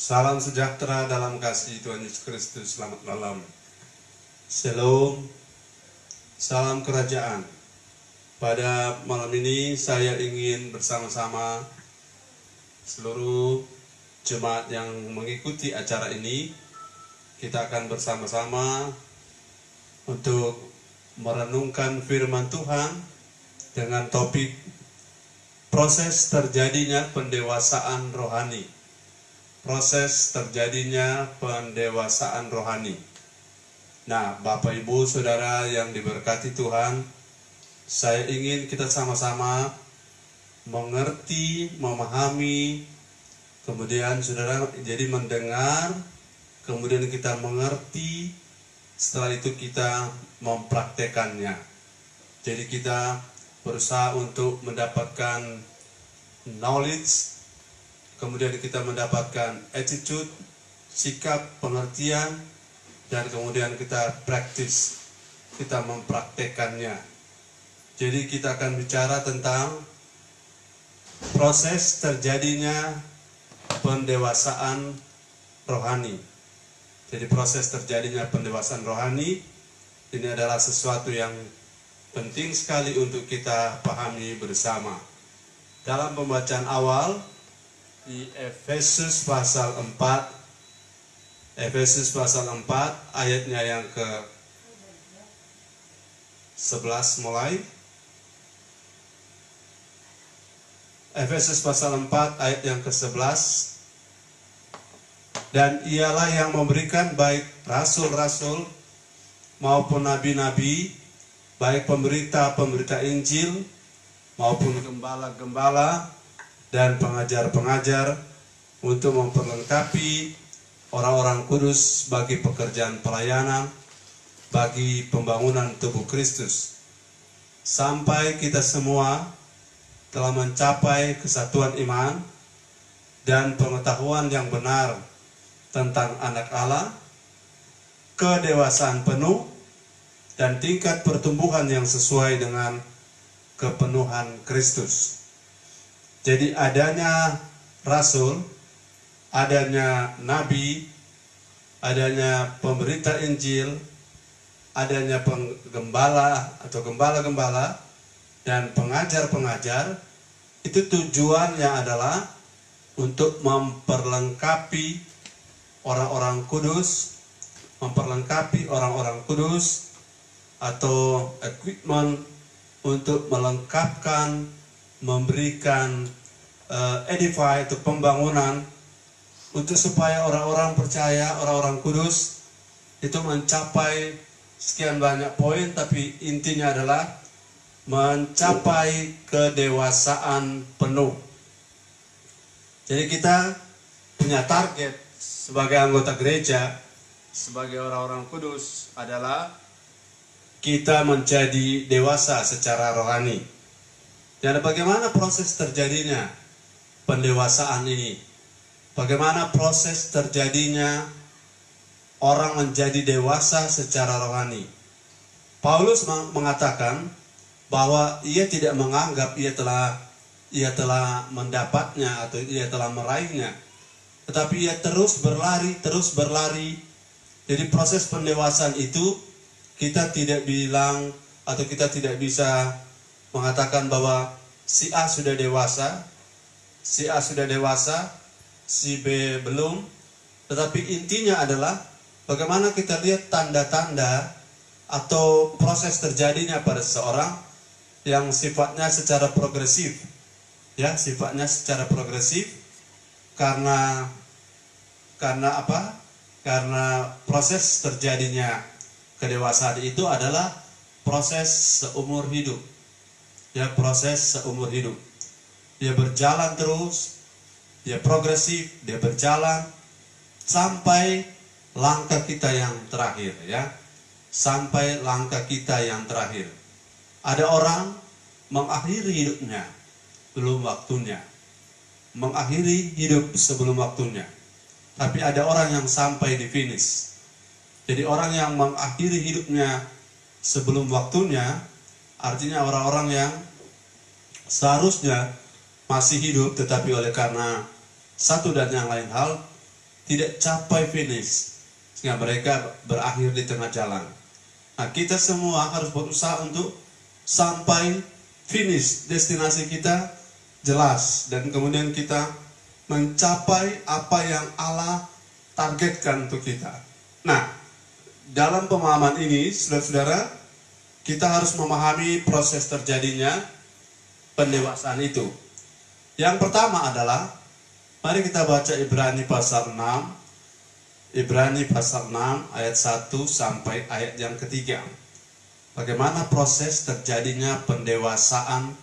Salam sejahtera dalam kasih Tuhan Yesus Kristus. Selamat malam. Shalom. Salam kerajaan. Pada malam ini saya ingin bersama-sama seluruh jemaat yang mengikuti acara ini, kita akan bersama-sama untuk merenungkan firman Tuhan dengan topik proses terjadinya pendewasaan rohani. Proses terjadinya pendewasaan rohani. Nah, Bapak Ibu Saudara yang diberkati Tuhan, saya ingin kita sama-sama mengerti, memahami, kemudian Saudara jadi mendengar, kemudian kita mengerti, setelah itu kita mempraktekannya. Jadi kita berusaha untuk mendapatkan knowledge, kemudian kita mendapatkan attitude, sikap, pengertian, dan kemudian kita praktis, kita mempraktekannya. Jadi kita akan bicara tentang proses terjadinya pendewasaan rohani. Jadi proses terjadinya pendewasaan rohani ini adalah sesuatu yang penting sekali untuk kita pahami bersama. Dalam pembacaan awal di Efesus pasal 4, Efesus pasal 4 ayatnya yang ke 11 mulai. Efesus pasal 4 ayat yang ke 11. Dan ialah yang memberikan baik rasul-rasul maupun nabi-nabi, baik pemberita-pemberita Injil maupun gembala-gembala dan pengajar-pengajar untuk memperlengkapi orang-orang kudus bagi pekerjaan pelayanan, bagi pembangunan tubuh Kristus, sampai kita semua telah mencapai kesatuan iman dan pengetahuan yang benar tentang anak Allah, kedewasaan penuh, dan tingkat pertumbuhan yang sesuai dengan kepenuhan Kristus. Jadi adanya rasul, adanya nabi, adanya pemberita Injil, adanya penggembala atau gembala-gembala, dan pengajar-pengajar, itu tujuannya adalah untuk memperlengkapi orang-orang kudus, memperlengkapi orang-orang kudus, atau equipment untuk melengkapkan, memberikan edify atau pembangunan untuk supaya orang-orang percaya, orang-orang kudus itu mencapai sekian banyak poin, tapi intinya adalah mencapai kedewasaan penuh. Jadi kita punya target sebagai anggota gereja, sebagai orang-orang kudus adalah kita menjadi dewasa secara rohani. Dan bagaimana proses terjadinya pendewasaan ini? Bagaimana proses terjadinya orang menjadi dewasa secara rohani? Paulus mengatakan bahwa ia tidak menganggap ia telah mendapatnya atau ia telah meraihnya, tetapi ia terus berlari. Jadi proses pendewasaan itu kita tidak bilang atau kita tidak bisa mengatakan bahwa si A sudah dewasa, si A sudah dewasa, si B belum. Tetapi intinya adalah bagaimana kita lihat tanda-tanda atau proses terjadinya pada seseorang yang sifatnya secara progresif. Ya, sifatnya secara progresif karena apa? Karena proses terjadinya kedewasaan itu adalah proses seumur hidup. Ya, proses seumur hidup. Dia berjalan terus, dia progresif, dia berjalan sampai langkah kita yang terakhir, ya. Sampai langkah kita yang terakhir. Ada orang mengakhiri hidupnya belum waktunya. Mengakhiri hidup sebelum waktunya. Tapi ada orang yang sampai di finish. Jadi orang yang mengakhiri hidupnya sebelum waktunya, artinya orang-orang yang seharusnya masih hidup, tetapi oleh karena satu dan yang lain hal, tidak capai finish, sehingga mereka berakhir di tengah jalan. Nah, kita semua harus berusaha untuk sampai finish, destinasi kita jelas, dan kemudian kita mencapai apa yang Allah targetkan untuk kita. Nah, dalam pemahaman ini, saudara-saudara, kita harus memahami proses terjadinya pendewasaan itu. Yang pertama adalah, mari kita baca Ibrani pasal 6. Ibrani pasal 6 ayat 1 sampai ayat yang ketiga. Bagaimana proses terjadinya pendewasaan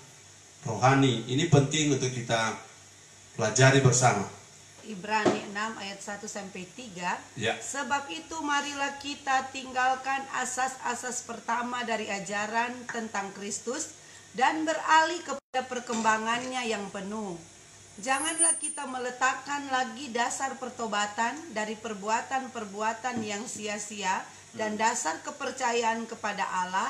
rohani. Ini penting untuk kita pelajari bersama. Ibrani 6 ayat 1 sampai 3. Ya. Sebab itu marilah kita tinggalkan asas-asas pertama dari ajaran tentang Kristus dan beralih kepada perkembangannya yang penuh. Janganlah kita meletakkan lagi dasar pertobatan dari perbuatan-perbuatan yang sia-sia dan dasar kepercayaan kepada Allah,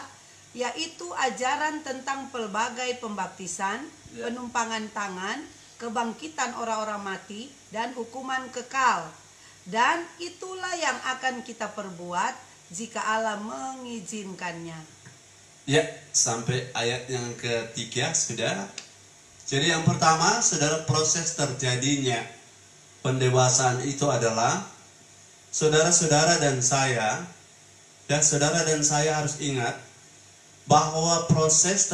yaitu ajaran tentang pelbagai pembaptisan, penumpangan tangan, kebangkitan orang-orang mati, dan hukuman kekal. Dan itulah yang akan kita perbuat jika Allah mengizinkannya. Ya, sampai ayat yang ketiga sudah. Jadi yang pertama, saudara, proses terjadinya pendewasaan itu adalah saudara-saudara dan saya harus ingat bahwa proses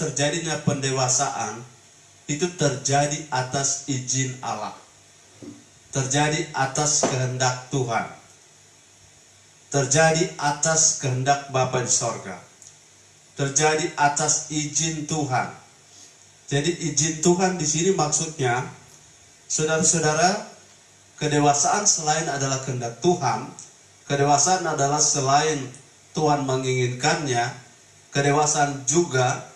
terjadinya pendewasaan itu terjadi atas izin Allah, terjadi atas kehendak Tuhan, terjadi atas kehendak Bapa di sorga, terjadi atas izin Tuhan. Jadi izin Tuhan di sini maksudnya, saudara-saudara, kedewasaan selain adalah kehendak Tuhan, kedewasaan adalah selain Tuhan menginginkannya, kedewasaan juga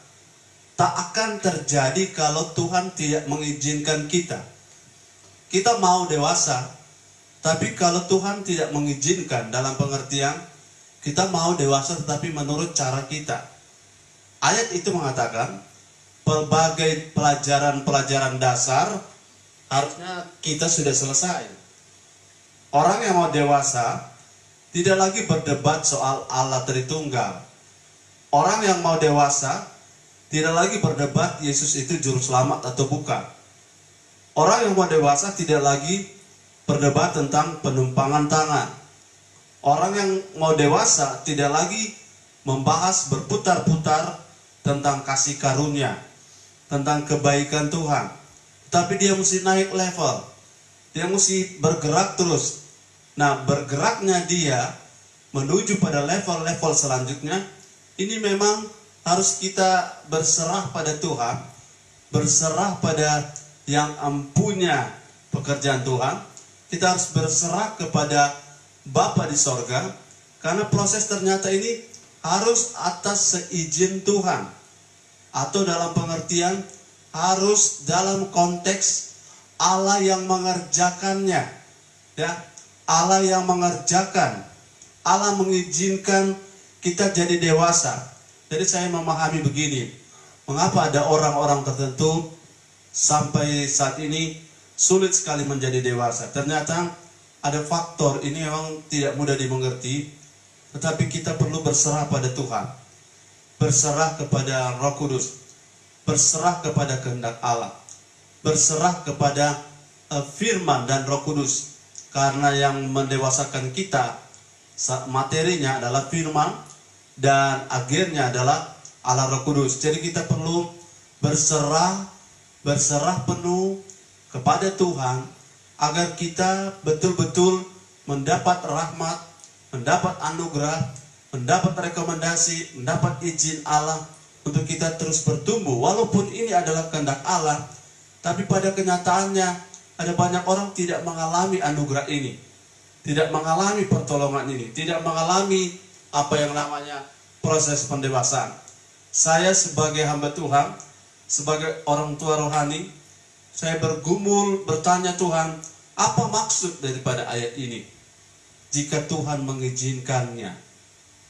tak akan terjadi kalau Tuhan tidak mengizinkan kita. Kita mau dewasa, tapi kalau Tuhan tidak mengizinkan, dalam pengertian kita mau dewasa tetapi menurut cara kita. Ayat itu mengatakan pelbagai pelajaran-pelajaran dasar harusnya kita sudah selesai. Orang yang mau dewasa tidak lagi berdebat soal Allah Tritunggal. Orang yang mau dewasa tidak lagi berdebat Yesus itu juru selamat atau bukan. Orang yang mau dewasa tidak lagi berdebat tentang penumpangan tangan. Orang yang mau dewasa tidak lagi membahas berputar-putar tentang kasih karunia, tentang kebaikan Tuhan. Tapi dia mesti naik level. Dia mesti bergerak terus. Nah, bergeraknya dia menuju pada level-level selanjutnya, ini memang harus kita berserah pada Tuhan, berserah pada yang empunya pekerjaan Tuhan. Kita harus berserah kepada Bapa di sorga, karena proses ternyata ini harus atas seizin Tuhan, atau dalam pengertian harus dalam konteks Allah yang mengerjakannya, ya. Allah yang mengerjakan, Allah mengizinkan kita jadi dewasa. Jadi saya memahami begini, mengapa ada orang-orang tertentu sampai saat ini sulit sekali menjadi dewasa. Ternyata ada faktor, ini memang tidak mudah dimengerti, tetapi kita perlu berserah pada Tuhan, berserah kepada Roh Kudus, berserah kepada kehendak Allah, berserah kepada firman dan Roh Kudus. Karena yang mendewasakan kita materinya adalah firman dan akhirnya adalah Allah Roh Kudus. Jadi kita perlu berserah penuh kepada Tuhan agar kita betul-betul mendapat rahmat, mendapat anugerah, mendapat rekomendasi, mendapat izin Allah untuk kita terus bertumbuh. Walaupun ini adalah kehendak Allah, tapi pada kenyataannya ada banyak orang tidak mengalami anugerah ini, tidak mengalami pertolongan ini, tidak mengalami apa yang namanya proses pendewasaan. Saya sebagai hamba Tuhan, sebagai orang tua rohani, saya bergumul bertanya Tuhan, apa maksud daripada ayat ini? Jika Tuhan mengizinkannya,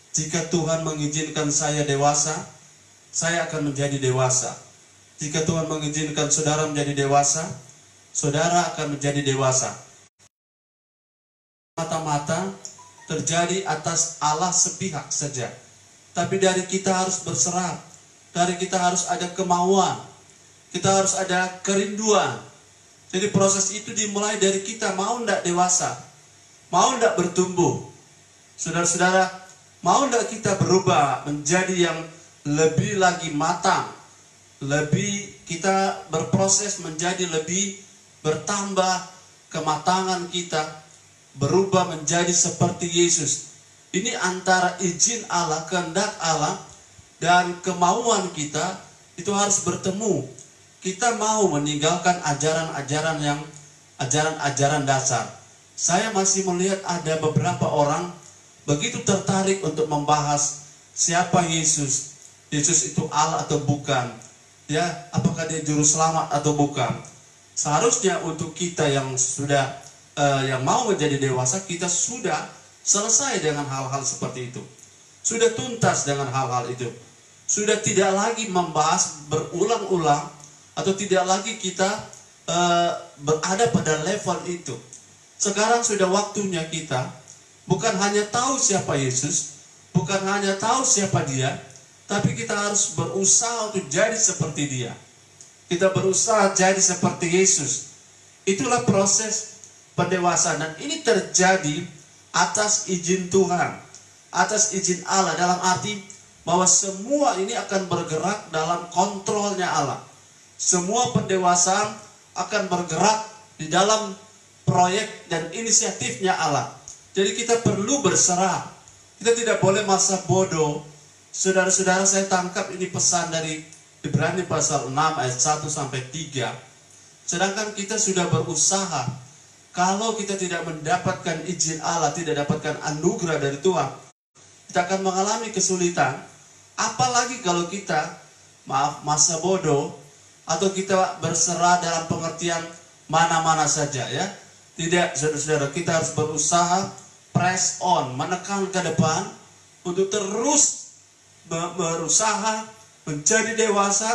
jika Tuhan mengizinkan saya dewasa, saya akan menjadi dewasa. Jika Tuhan mengizinkan saudara menjadi dewasa, saudara akan menjadi dewasa. Mata-mata terjadi atas Allah sepihak saja. Tapi dari kita harus berserah. Dari kita harus ada kemauan. Kita harus ada kerinduan. Jadi proses itu dimulai dari kita mau ndak dewasa. Mau ndak bertumbuh. Saudara-saudara, mau ndak kita berubah menjadi yang lebih lagi matang. Lebih kita berproses menjadi lebih bertambah kematangan kita. Berubah menjadi seperti Yesus. Ini antara izin Allah, kehendak Allah, dan kemauan kita itu harus bertemu. Kita mau meninggalkan ajaran-ajaran dasar. Saya masih melihat ada beberapa orang begitu tertarik untuk membahas siapa Yesus. Yesus itu Allah atau bukan? Ya, apakah dia juru selamat atau bukan? Seharusnya untuk kita yang sudah yang mau menjadi dewasa, kita sudah selesai dengan hal-hal seperti itu. Sudah tuntas dengan hal-hal itu. Sudah tidak lagi membahas berulang-ulang, atau tidak lagi kita berada pada level itu. Sekarang sudah waktunya kita bukan hanya tahu siapa Yesus, bukan hanya tahu siapa dia, tapi kita harus berusaha untuk jadi seperti dia. Kita berusaha jadi seperti Yesus. Itulah proses pendewasaan, dan ini terjadi atas izin Tuhan, atas izin Allah, dalam arti bahwa semua ini akan bergerak dalam kontrolnya Allah. Semua pendewasaan akan bergerak di dalam proyek dan inisiatifnya Allah. Jadi kita perlu berserah. Kita tidak boleh masa bodoh. Saudara-saudara, saya tangkap ini pesan dari Ibrani pasal 6 ayat 1 sampai 3. Sedangkan kita sudah berusaha. Kalau kita tidak mendapatkan izin Allah, tidak dapatkan anugerah dari Tuhan, kita akan mengalami kesulitan. Apalagi kalau kita masa bodoh, atau kita berserah dalam pengertian mana-mana saja, ya. Tidak, saudara-saudara, kita harus berusaha press on, menekan ke depan untuk terus berusaha menjadi dewasa,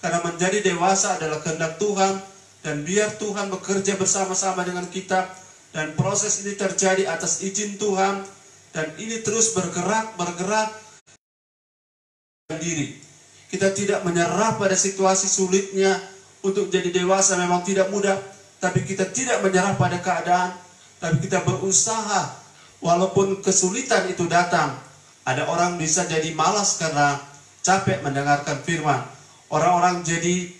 karena menjadi dewasa adalah kehendak Tuhan, dan biar Tuhan bekerja bersama-sama dengan kita, dan proses ini terjadi atas izin Tuhan, dan ini terus bergerak diri. Kita tidak menyerah pada situasi sulitnya. Untuk jadi dewasa memang tidak mudah, tapi kita tidak menyerah pada keadaan, tapi kita berusaha walaupun kesulitan itu datang. Ada orang bisa jadi malas karena capek mendengarkan firman. Orang-orang jadi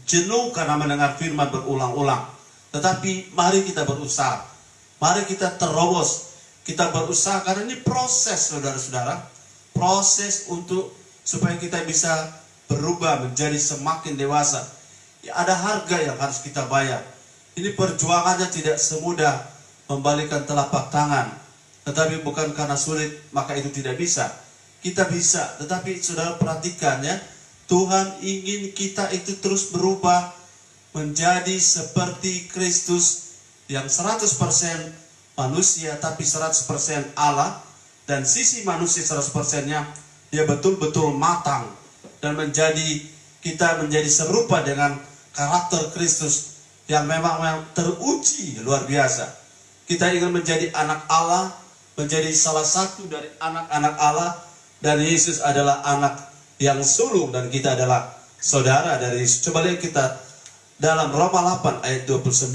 jenuh karena mendengar firman berulang-ulang. Tetapi mari kita berusaha. Mari kita terobos. Kita berusaha karena ini proses, saudara-saudara. Proses supaya kita bisa berubah menjadi semakin dewasa. Ya, ada harga yang harus kita bayar. Ini perjuangannya tidak semudah membalikkan telapak tangan. Tetapi bukan karena sulit maka itu tidak bisa. Kita bisa, tetapi saudara perhatikan ya, Tuhan ingin kita itu terus berubah menjadi seperti Kristus yang 100% manusia tapi 100% Allah, dan sisi manusia 100%-nya dia betul-betul matang dan kita menjadi serupa dengan karakter Kristus yang memang teruji luar biasa. Kita ingin menjadi anak Allah, menjadi salah satu dari anak-anak Allah, dan Yesus adalah anak yang sulung dan kita adalah saudara dari Yesus. Coba lihat kita dalam Roma 8 ayat 29.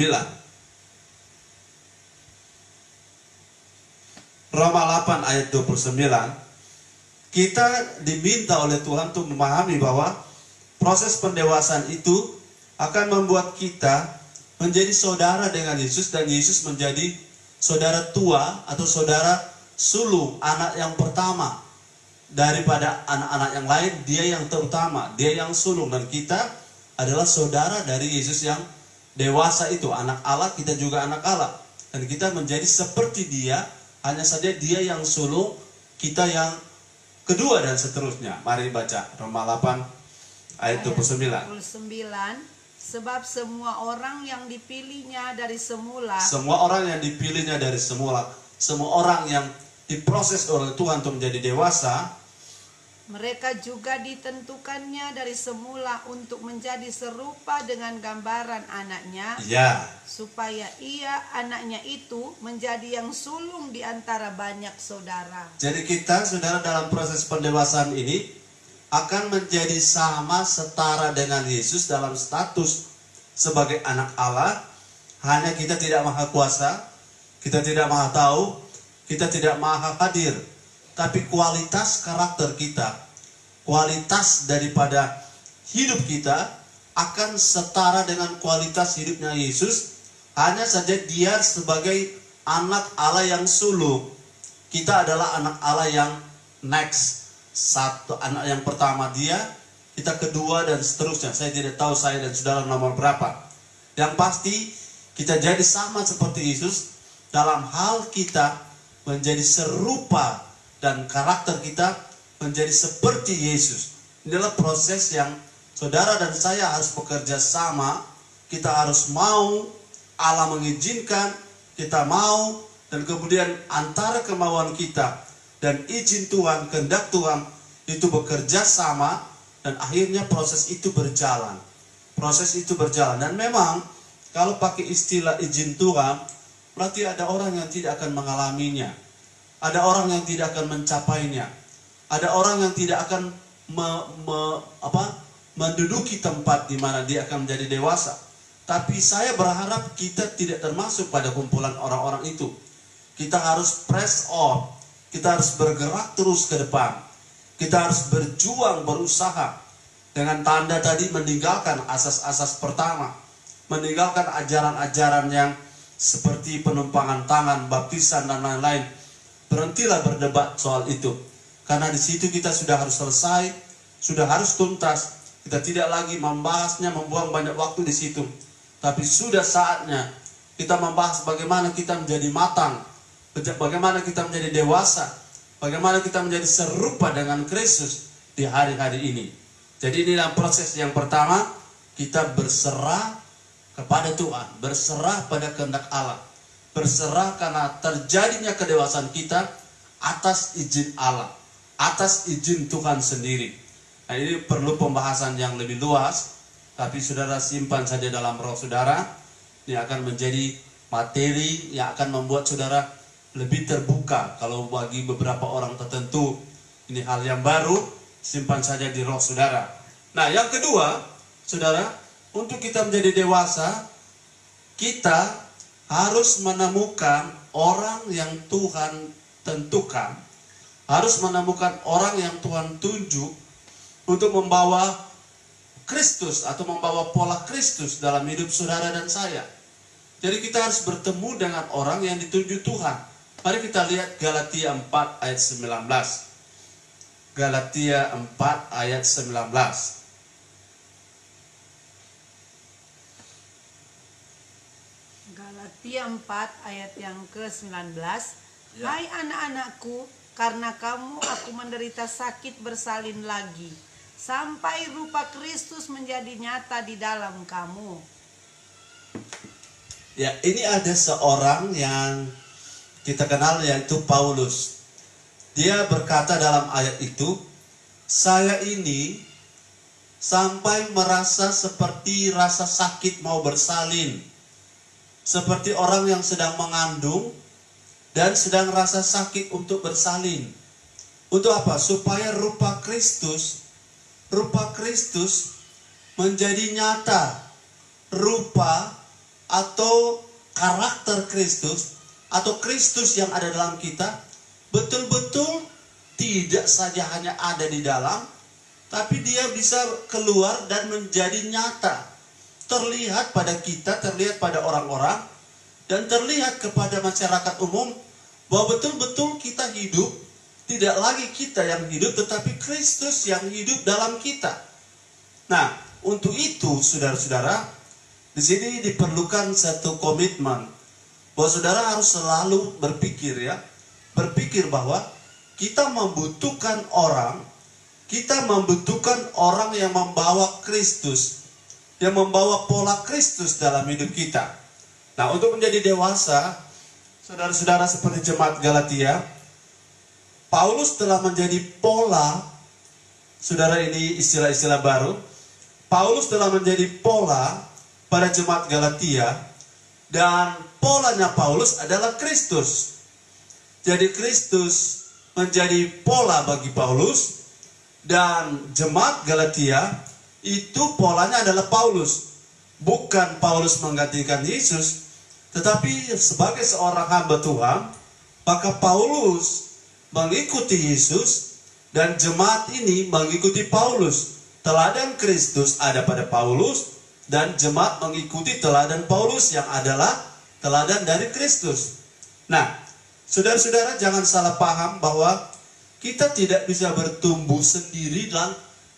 Roma 8 ayat 29. Kita diminta oleh Tuhan untuk memahami bahwa proses pendewasaan itu akan membuat kita menjadi saudara dengan Yesus, dan Yesus menjadi saudara tua atau saudara sulung, anak yang pertama daripada anak-anak yang lain. Dia yang terutama, dia yang sulung, dan kita adalah saudara dari Yesus yang dewasa itu, anak Allah, kita juga anak Allah, dan kita menjadi seperti dia. Hanya saja dia yang sulung, kita yang kedua, dan seterusnya. Mari baca Roma 8 ayat 29. Sebab semua orang yang dipilihnya dari semula. Semua orang yang dipilihnya dari semula. Semua orang yang diproses oleh Tuhan untuk menjadi dewasa. Mereka juga ditentukannya dari semula untuk menjadi serupa dengan gambaran anaknya, Ya, supaya ia, anaknya itu, menjadi yang sulung di antara banyak saudara. jadi kita, saudara, dalam proses pendewasaan ini akan menjadi sama setara dengan Yesus dalam status sebagai anak Allah. Hanya kita tidak maha kuasa, kita tidak maha tahu, kita tidak maha hadir. Tapi kualitas karakter kita, kualitas daripada hidup kita akan setara dengan kualitas hidupnya Yesus. Hanya saja dia sebagai anak Allah yang sulung, kita adalah anak Allah yang next. Satu anak yang pertama dia, kita kedua dan seterusnya. Saya tidak tahu saya dan saudara nomor berapa. Yang pasti kita jadi sama seperti Yesus dalam hal kita menjadi serupa dan karakter kita menjadi seperti Yesus. Inilah proses yang saudara dan saya harus bekerja sama. Kita harus mau, Allah mengizinkan, kita mau, dan kemudian antara kemauan kita dan izin Tuhan, kehendak Tuhan itu bekerja sama, dan akhirnya proses itu berjalan. Proses itu berjalan. Dan memang kalau pakai istilah izin Tuhan, berarti ada orang yang tidak akan mengalaminya. Ada orang yang tidak akan mencapainya. Ada orang yang tidak akan menduduki tempat di mana dia akan menjadi dewasa. Tapi saya berharap kita tidak termasuk pada kumpulan orang-orang itu. Kita harus press on. Kita harus bergerak terus ke depan. Kita harus berjuang, berusaha. Dengan tanda tadi meninggalkan asas-asas pertama. Meninggalkan ajaran-ajaran yang seperti penumpangan tangan, baptisan, dan lain-lain. Berhentilah berdebat soal itu. Karena di situ kita sudah harus selesai, sudah harus tuntas. Kita tidak lagi membahasnya, membuang banyak waktu di situ. Tapi sudah saatnya kita membahas bagaimana kita menjadi matang, bagaimana kita menjadi dewasa, bagaimana kita menjadi serupa dengan Kristus di hari-hari ini. Jadi inilah proses yang pertama, kita berserah kepada Tuhan, berserah pada kehendak Allah. Berserah karena terjadinya kedewasaan kita atas izin Allah, atas izin Tuhan sendiri. Nah, ini perlu pembahasan yang lebih luas, tapi saudara simpan saja dalam roh saudara. Ini akan menjadi materi yang akan membuat saudara lebih terbuka. Kalau bagi beberapa orang tertentu ini hal yang baru, simpan saja di roh saudara. Nah, yang kedua, saudara, untuk kita menjadi dewasa, kita harus menemukan orang yang Tuhan tentukan, harus menemukan orang yang Tuhan tunjuk untuk membawa Kristus atau membawa pola Kristus dalam hidup saudara dan saya. Jadi kita harus bertemu dengan orang yang ditunjuk Tuhan. Mari kita lihat Galatia 4 ayat 19. Galatia 4 ayat 19. Galatia 4 ayat yang ke-19. Hai anak-anakku, karena kamu aku menderita sakit bersalin lagi, sampai rupa Kristus menjadi nyata di dalam kamu. Ya, ini ada seorang yang kita kenal, yaitu Paulus. Dia berkata dalam ayat itu, saya ini sampai merasa seperti rasa sakit mau bersalin. Seperti orang yang sedang mengandung dan sedang rasa sakit untuk bersalin. Untuk apa? Supaya rupa Kristus menjadi nyata. Rupa atau karakter Kristus atau Kristus yang ada dalam kita betul-betul tidak saja hanya ada di dalam, tapi dia bisa keluar dan menjadi nyata. Terlihat pada kita, terlihat pada orang-orang, dan terlihat kepada masyarakat umum bahwa betul-betul kita hidup, tidak lagi kita yang hidup, tetapi Kristus yang hidup dalam kita. Nah, untuk itu, saudara-saudara, di sini diperlukan satu komitmen bahwa saudara harus selalu berpikir, berpikir bahwa kita membutuhkan orang yang membawa Kristus, yang membawa pola Kristus dalam hidup kita. Nah, untuk menjadi dewasa, saudara-saudara seperti jemaat Galatia, Paulus telah menjadi pola saudara, ini istilah-istilah baru. Paulus telah menjadi pola pada jemaat Galatia, dan polanya Paulus adalah Kristus. Jadi Kristus menjadi pola bagi Paulus, dan jemaat Galatia itu polanya adalah Paulus. Bukan Paulus menggantikan Yesus, tetapi sebagai seorang hamba Tuhan, maka Paulus mengikuti Yesus dan jemaat ini mengikuti Paulus. Teladan Kristus ada pada Paulus, dan jemaat mengikuti teladan Paulus yang adalah teladan dari Kristus. Nah, saudara-saudara, jangan salah paham bahwa kita tidak bisa bertumbuh sendiri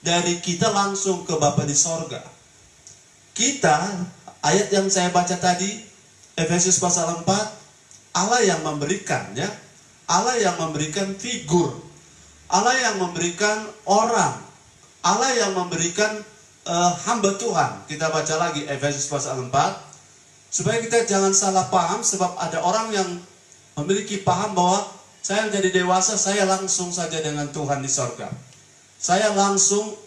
dari kita langsung ke Bapa di sorga. Kita, ayat yang saya baca tadi, Efesus pasal 4, Allah yang memberikan, ya, Allah yang memberikan figur, Allah yang memberikan orang, Allah yang memberikan hamba Tuhan. Kita baca lagi Efesus pasal 4, supaya kita jangan salah paham, sebab ada orang yang memiliki paham bahwa saya menjadi dewasa, saya langsung saja dengan Tuhan di sorga. Saya langsung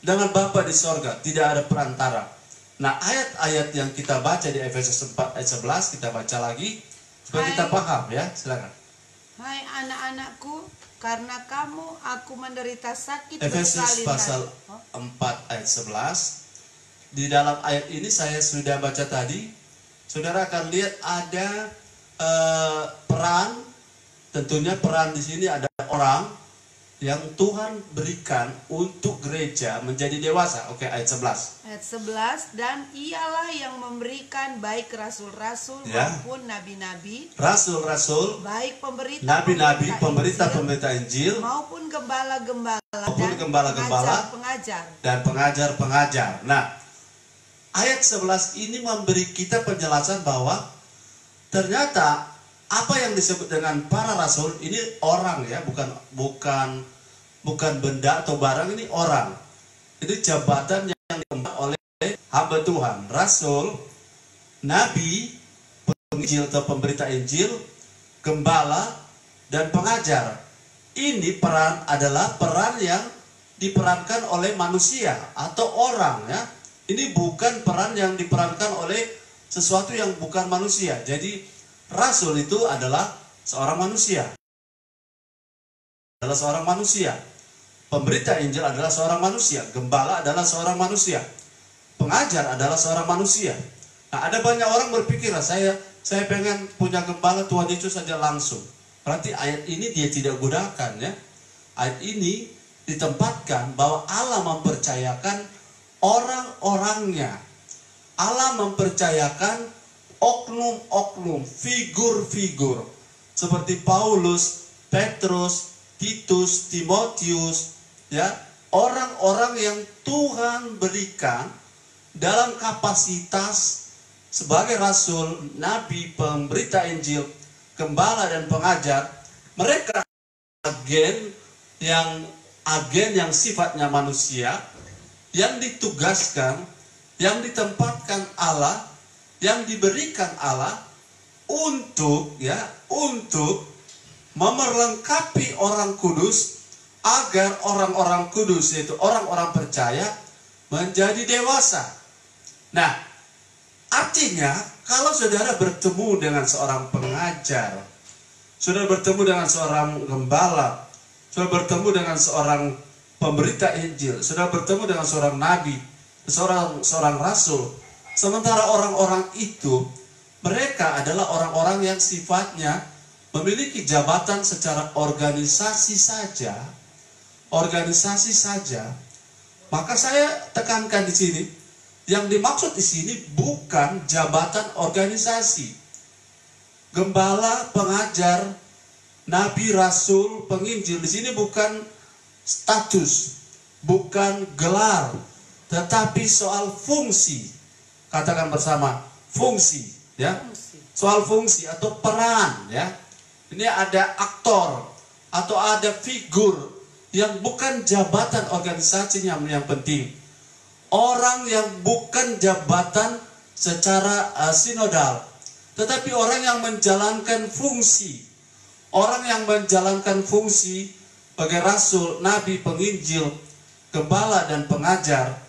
dengan Bapa di sorga, tidak ada perantara. Nah, ayat-ayat yang kita baca di Efesus 4 ayat 11, kita baca lagi supaya kita paham, ya. Silakan. Hai anak-anakku, karena kamu aku menderita sakit Efesus pasal 4 ayat 11. Di dalam ayat ini saya sudah baca tadi. Saudara akan lihat ada peran. Tentunya peran di sini ada orang yang Tuhan berikan untuk gereja menjadi dewasa. Oke, ayat 11. Ayat 11, dan ialah yang memberikan baik rasul-rasul maupun nabi-nabi, rasul-rasul, baik pemberita nabi-nabi, pemberita Injil, maupun gembala-gembala pengajar. Dan pengajar-pengajar. Nah, ayat 11 ini memberi kita penjelasan bahwa ternyata apa yang disebut dengan para rasul ini orang, ya, bukan benda atau barang, ini orang. Ini jabatan yang diemban oleh hamba Tuhan, rasul, nabi, penginjil atau pemberita Injil, gembala, dan pengajar. Ini adalah peran yang diperankan oleh manusia atau orang, ya. Ini bukan peran yang diperankan oleh sesuatu yang bukan manusia. Jadi rasul itu adalah seorang manusia. Adalah seorang manusia. Pemberita Injil adalah seorang manusia. Gembala adalah seorang manusia. Pengajar adalah seorang manusia. Nah, ada banyak orang berpikir, saya pengen punya gembala Tuhan Yesus saja langsung. Berarti ayat ini dia tidak gunakan, ya. Ayat ini ditempatkan bahwa Allah mempercayakan orang-orangnya. Allah mempercayakan oknum-oknum, figur-figur seperti Paulus, Petrus, Titus, Timotius, ya, orang-orang yang Tuhan berikan dalam kapasitas sebagai rasul, nabi, pemberita Injil, gembala, dan pengajar. Mereka agen yang sifatnya manusia, yang ditugaskan, yang ditempatkan Allah, yang diberikan Allah untuk memerlengkapi orang kudus, agar orang-orang kudus, yaitu orang-orang percaya, menjadi dewasa. Nah, artinya kalau saudara bertemu dengan seorang pengajar, saudara bertemu dengan seorang gembala, saudara bertemu dengan seorang pemberita Injil, saudara bertemu dengan seorang nabi, seorang rasul, sementara orang-orang itu, mereka adalah orang-orang yang sifatnya memiliki jabatan secara organisasi saja, maka saya tekankan di sini, yang dimaksud di sini bukan jabatan organisasi. Gembala, pengajar, nabi, rasul, penginjil, di sini bukan status, bukan gelar, tetapi soal fungsi. Katakan bersama, fungsi, ya. Soal fungsi atau peran, ya. Ini ada aktor atau ada figur yang bukan jabatan organisasinya yang penting. Orang yang bukan jabatan secara sinodal, tetapi orang yang menjalankan fungsi. Orang yang menjalankan fungsi sebagai rasul, nabi, penginjil, gembala dan pengajar,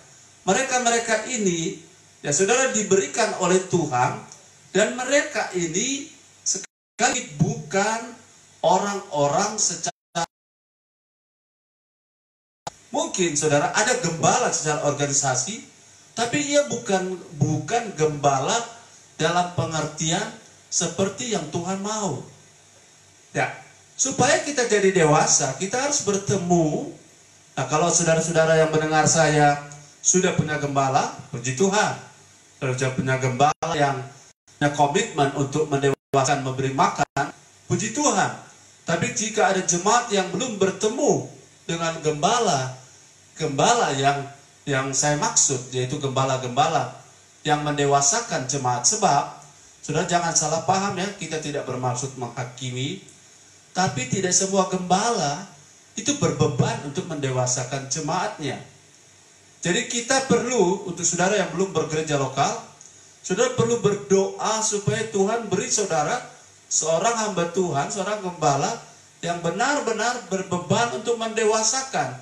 mereka-mereka ini ya saudara diberikan oleh Tuhan, dan mereka ini sekali bukan orang-orang secara, mungkin saudara ada gembala secara organisasi, tapi ia bukan gembala dalam pengertian seperti yang Tuhan mau. Ya, supaya kita jadi dewasa, kita harus bertemu. Nah, kalau saudara-saudara yang mendengar saya sudah punya gembala, puji Tuhan. Sudah punya gembala yang punya komitmen untuk mendewasakan, memberi makan, puji Tuhan. Tapi jika ada jemaat yang belum bertemu dengan gembala yang saya maksud, yaitu gembala-gembala yang mendewasakan jemaat. Sebab, saudara jangan salah paham ya, kita tidak bermaksud menghakimi, tapi tidak semua gembala itu berbeban untuk mendewasakan jemaatnya. Jadi kita perlu, untuk saudara yang belum bergereja lokal, saudara perlu berdoa supaya Tuhan beri saudara seorang hamba Tuhan, seorang gembala yang benar-benar berbeban untuk mendewasakan.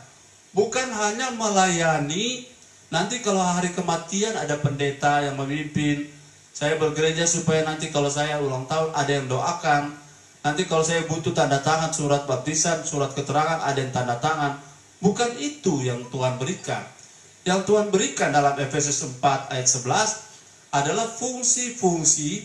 Bukan hanya melayani, nanti kalau hari kematian ada pendeta yang memimpin, saya bergereja supaya nanti kalau saya ulang tahun ada yang doakan, nanti kalau saya butuh tanda tangan, surat baptisan, surat keterangan, ada yang tanda tangan. Bukan itu yang Tuhan berikan. Yang Tuhan berikan dalam Efesus 4 ayat 11 adalah fungsi-fungsi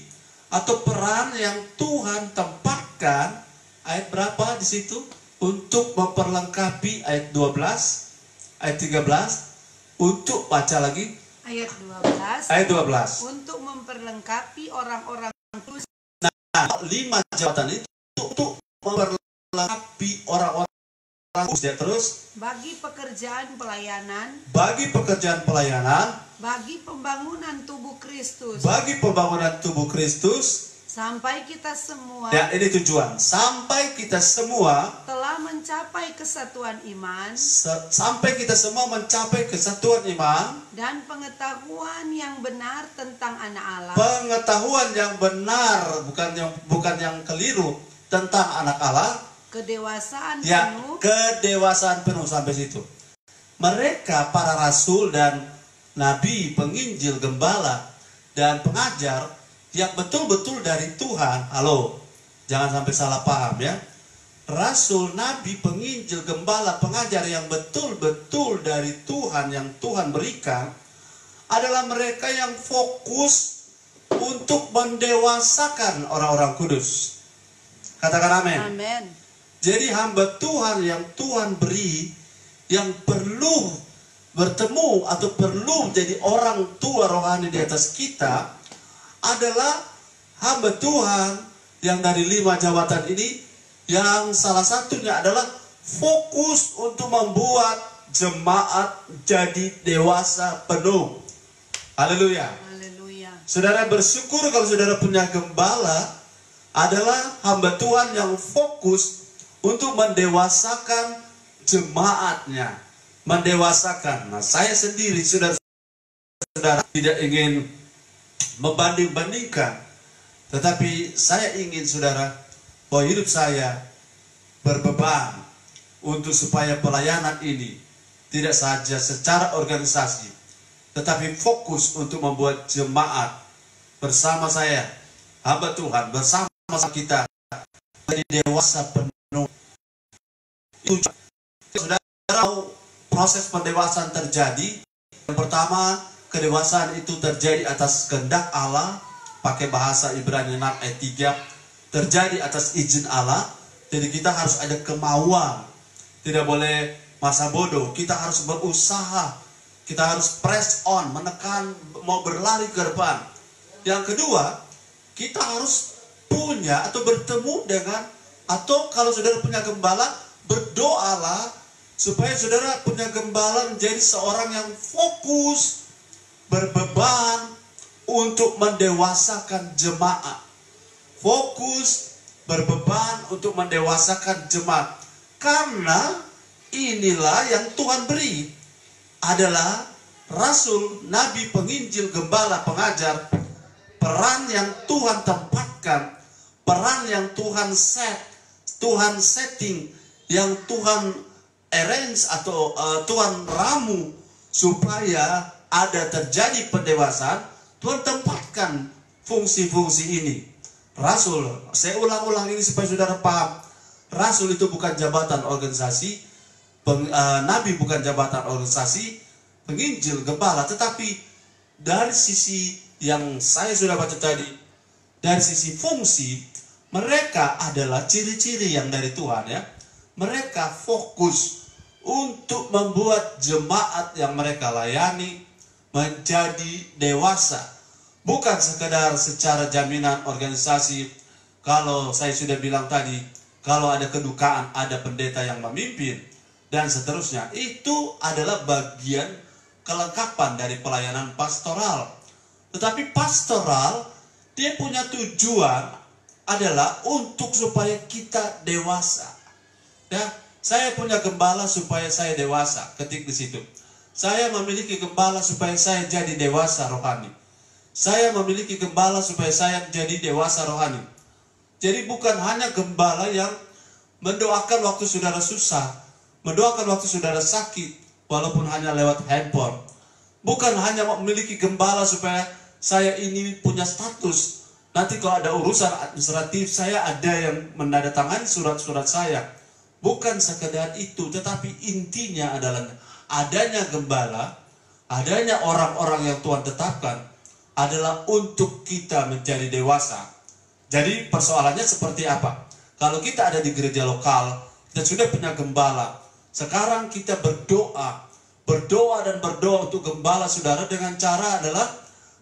atau peran yang Tuhan tempatkan. Ayat berapa di situ? Untuk memperlengkapi ayat 12, ayat 13, untuk baca lagi. Ayat 12. Ayat 12. Untuk memperlengkapi orang-orang kudus. Nah, 5 jabatan itu untuk memperlengkapi orang-orang kudus. Ya, terus. Bagi pekerjaan pelayanan. Bagi pekerjaan pelayanan. Bagi pembangunan tubuh Kristus. Bagi pembangunan tubuh Kristus. Sampai kita semua. Ya, ini tujuan. Sampai kita semua telah mencapai kesatuan iman. Sampai kita semua mencapai kesatuan iman. Dan pengetahuan yang benar tentang anak Allah. Pengetahuan yang benar, bukan yang keliru tentang anak Allah. Kedewasaan ya, penuh. Kedewasaan penuh sampai situ. Mereka para rasul dan nabi, penginjil, gembala dan pengajar yang betul-betul dari Tuhan. Halo, jangan sampai salah paham ya. Rasul, nabi, penginjil, gembala, pengajar yang betul-betul dari Tuhan, yang Tuhan berikan, adalah mereka yang fokus untuk mendewasakan orang-orang kudus. Katakan amin. Amin. Jadi hamba Tuhan yang Tuhan beri, yang perlu bertemu atau perlu jadi orang tua rohani di atas kita, adalah hamba Tuhan yang dari 5 jabatan ini, yang salah satunya adalah fokus untuk membuat jemaat jadi dewasa penuh. Haleluya. Haleluya. Saudara bersyukur kalau saudara punya gembala adalah hamba Tuhan yang fokus untuk mendewasakan jemaatnya. Mendewasakan. Nah, saya sendiri, saudara tidak ingin membanding-bandingkan, tetapi saya ingin saudara bahwa hidup saya berbeban untuk supaya pelayanan ini tidak saja secara organisasi, tetapi fokus untuk membuat jemaat bersama saya, hamba Tuhan, bersama kita menjadi dewasa penuh. Itu saudara, proses pendewasaan terjadi. Yang pertama, kedewasaan itu terjadi atas kehendak Allah, pakai bahasa Ibrani 6 ayat 3, terjadi atas izin Allah. Jadi kita harus ada kemauan, tidak boleh masa bodoh, kita harus berusaha, kita harus press on, menekan, mau berlari ke depan. Yang kedua, kita harus punya atau bertemu dengan, atau kalau saudara punya gembala, berdoalah supaya saudara punya gembala menjadi seorang yang fokus, berbeban untuk mendewasakan jemaat. Fokus, berbeban untuk mendewasakan jemaat. Karena inilah yang Tuhan beri. Adalah rasul, nabi, penginjil, gembala, pengajar. Peran yang Tuhan tempatkan. Peran yang Tuhan setting. Yang Tuhan arrange atau Tuhan ramu supaya ada terjadi pendewasaan, Tuhan tempatkan fungsi-fungsi ini. Rasul, saya ulang-ulang ini supaya saudara paham. Rasul itu bukan jabatan organisasi, nabi bukan jabatan organisasi, penginjil, gembala, tetapi dari sisi yang saya sudah baca tadi, dari sisi fungsi, mereka adalah ciri-ciri yang dari Tuhan ya. Mereka fokus untuk membuat jemaat yang mereka layani menjadi dewasa. Bukan sekedar secara jaminan organisasi. Kalau saya sudah bilang tadi, kalau ada kedukaan, ada pendeta yang memimpin, dan seterusnya. Itu adalah bagian kelengkapan dari pelayanan pastoral. Tetapi pastoral, dia punya tujuan adalah untuk supaya kita dewasa. Ya, saya punya gembala supaya saya dewasa, ketik di situ. Saya memiliki gembala supaya saya jadi dewasa rohani. Saya memiliki gembala supaya saya jadi dewasa rohani. Jadi bukan hanya gembala yang mendoakan waktu saudara susah, mendoakan waktu saudara sakit, walaupun hanya lewat handphone. Bukan hanya memiliki gembala supaya saya ini punya status. Nanti kalau ada urusan administratif, saya ada yang menandatangani surat-surat saya. Bukan sekedar itu, tetapi intinya adalah adanya gembala, adanya orang-orang yang Tuhan tetapkan, adalah untuk kita menjadi dewasa. Jadi persoalannya seperti apa? Kalau kita ada di gereja lokal, kita sudah punya gembala. Sekarang kita berdoa dan berdoa untuk gembala saudara dengan cara adalah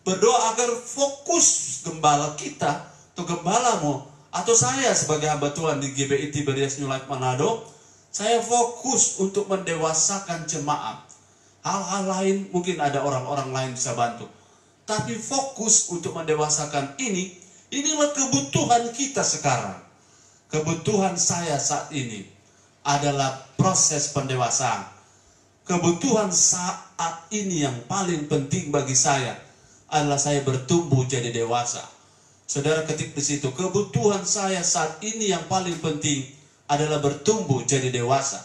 berdoa agar fokus gembala kita, atau gembalamu, atau saya sebagai hamba Tuhan di GBI Tiberias New Life Manado, saya fokus untuk mendewasakan jemaat. Hal-hal lain mungkin ada orang-orang lain bisa bantu. Tapi fokus untuk mendewasakan inilah kebutuhan kita sekarang. Kebutuhan saya saat ini adalah proses pendewasaan. Kebutuhan saat ini yang paling penting bagi saya adalah saya bertumbuh jadi dewasa. Saudara ketik di situ, kebutuhan saya saat ini yang paling penting adalah bertumbuh jadi dewasa.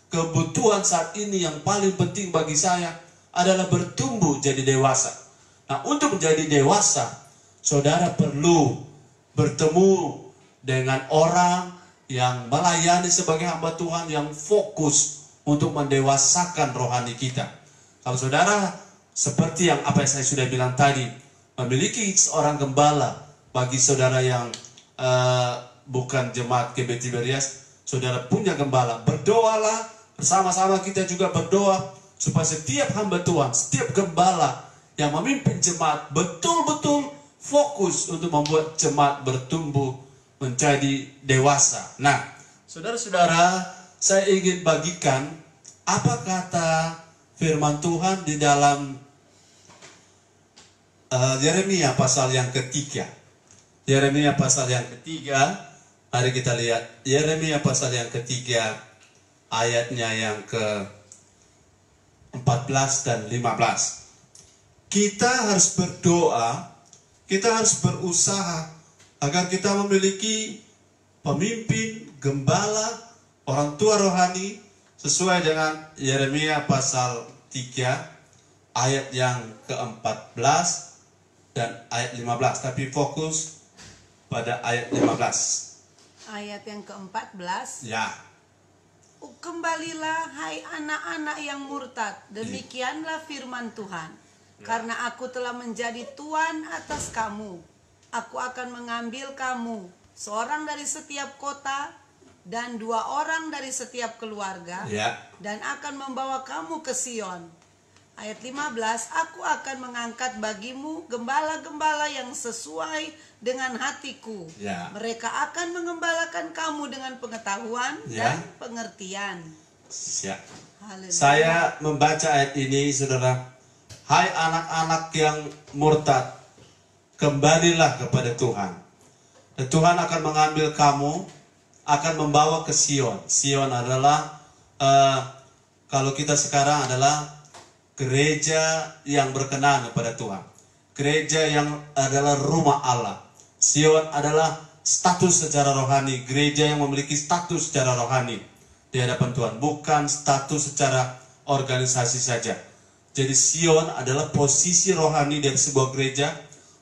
Kebutuhan saat ini yang paling penting bagi saya adalah bertumbuh jadi dewasa. Nah, untuk menjadi dewasa, saudara perlu bertemu dengan orang yang melayani sebagai hamba Tuhan, yang fokus untuk mendewasakan rohani kita. Kalau saudara, seperti yang apa yang saya sudah bilang tadi, memiliki seorang gembala, bagi saudara yang bukan jemaat GBI Tiberias, saudara punya gembala, berdoalah, bersama-sama kita juga berdoa, supaya setiap hamba Tuhan, setiap gembala yang memimpin jemaat betul-betul fokus untuk membuat jemaat bertumbuh menjadi dewasa. Nah, saudara-saudara, saya ingin bagikan apa kata firman Tuhan di dalam Yeremia pasal yang ketiga. Yeremia pasal yang ketiga, mari kita lihat Yeremia pasal yang ketiga, ayatnya yang ke-14 dan 15. Kita harus berdoa, kita harus berusaha agar kita memiliki pemimpin, gembala, orang tua rohani sesuai dengan Yeremia pasal 3 ayat yang ke-14 dan ayat 15. Tapi fokus pada ayat 15. Ayat yang ke-14. Ya. Kembalilah hai anak-anak yang murtad, demikianlah firman Tuhan. Karena aku telah menjadi Tuhan atas kamu, aku akan mengambil kamu, seorang dari setiap kota dan 2 orang dari setiap keluarga, dan akan membawa kamu ke Sion. Ayat 15, aku akan mengangkat bagimu gembala-gembala yang sesuai dengan hatiku. Mereka akan mengembalakan kamu dengan pengetahuan dan pengertian. Saya membaca ayat ini, saudara. Hai anak-anak yang murtad, kembalilah kepada Tuhan. Dan Tuhan akan mengambil kamu, akan membawa ke Sion. Sion adalah, kalau kita sekarang adalah gereja yang berkenan kepada Tuhan. Gereja yang adalah rumah Allah. Sion adalah status secara rohani, gereja yang memiliki status secara rohani. di hadapan Tuhan, bukan status secara organisasi saja. Jadi Sion adalah posisi rohani dari sebuah gereja,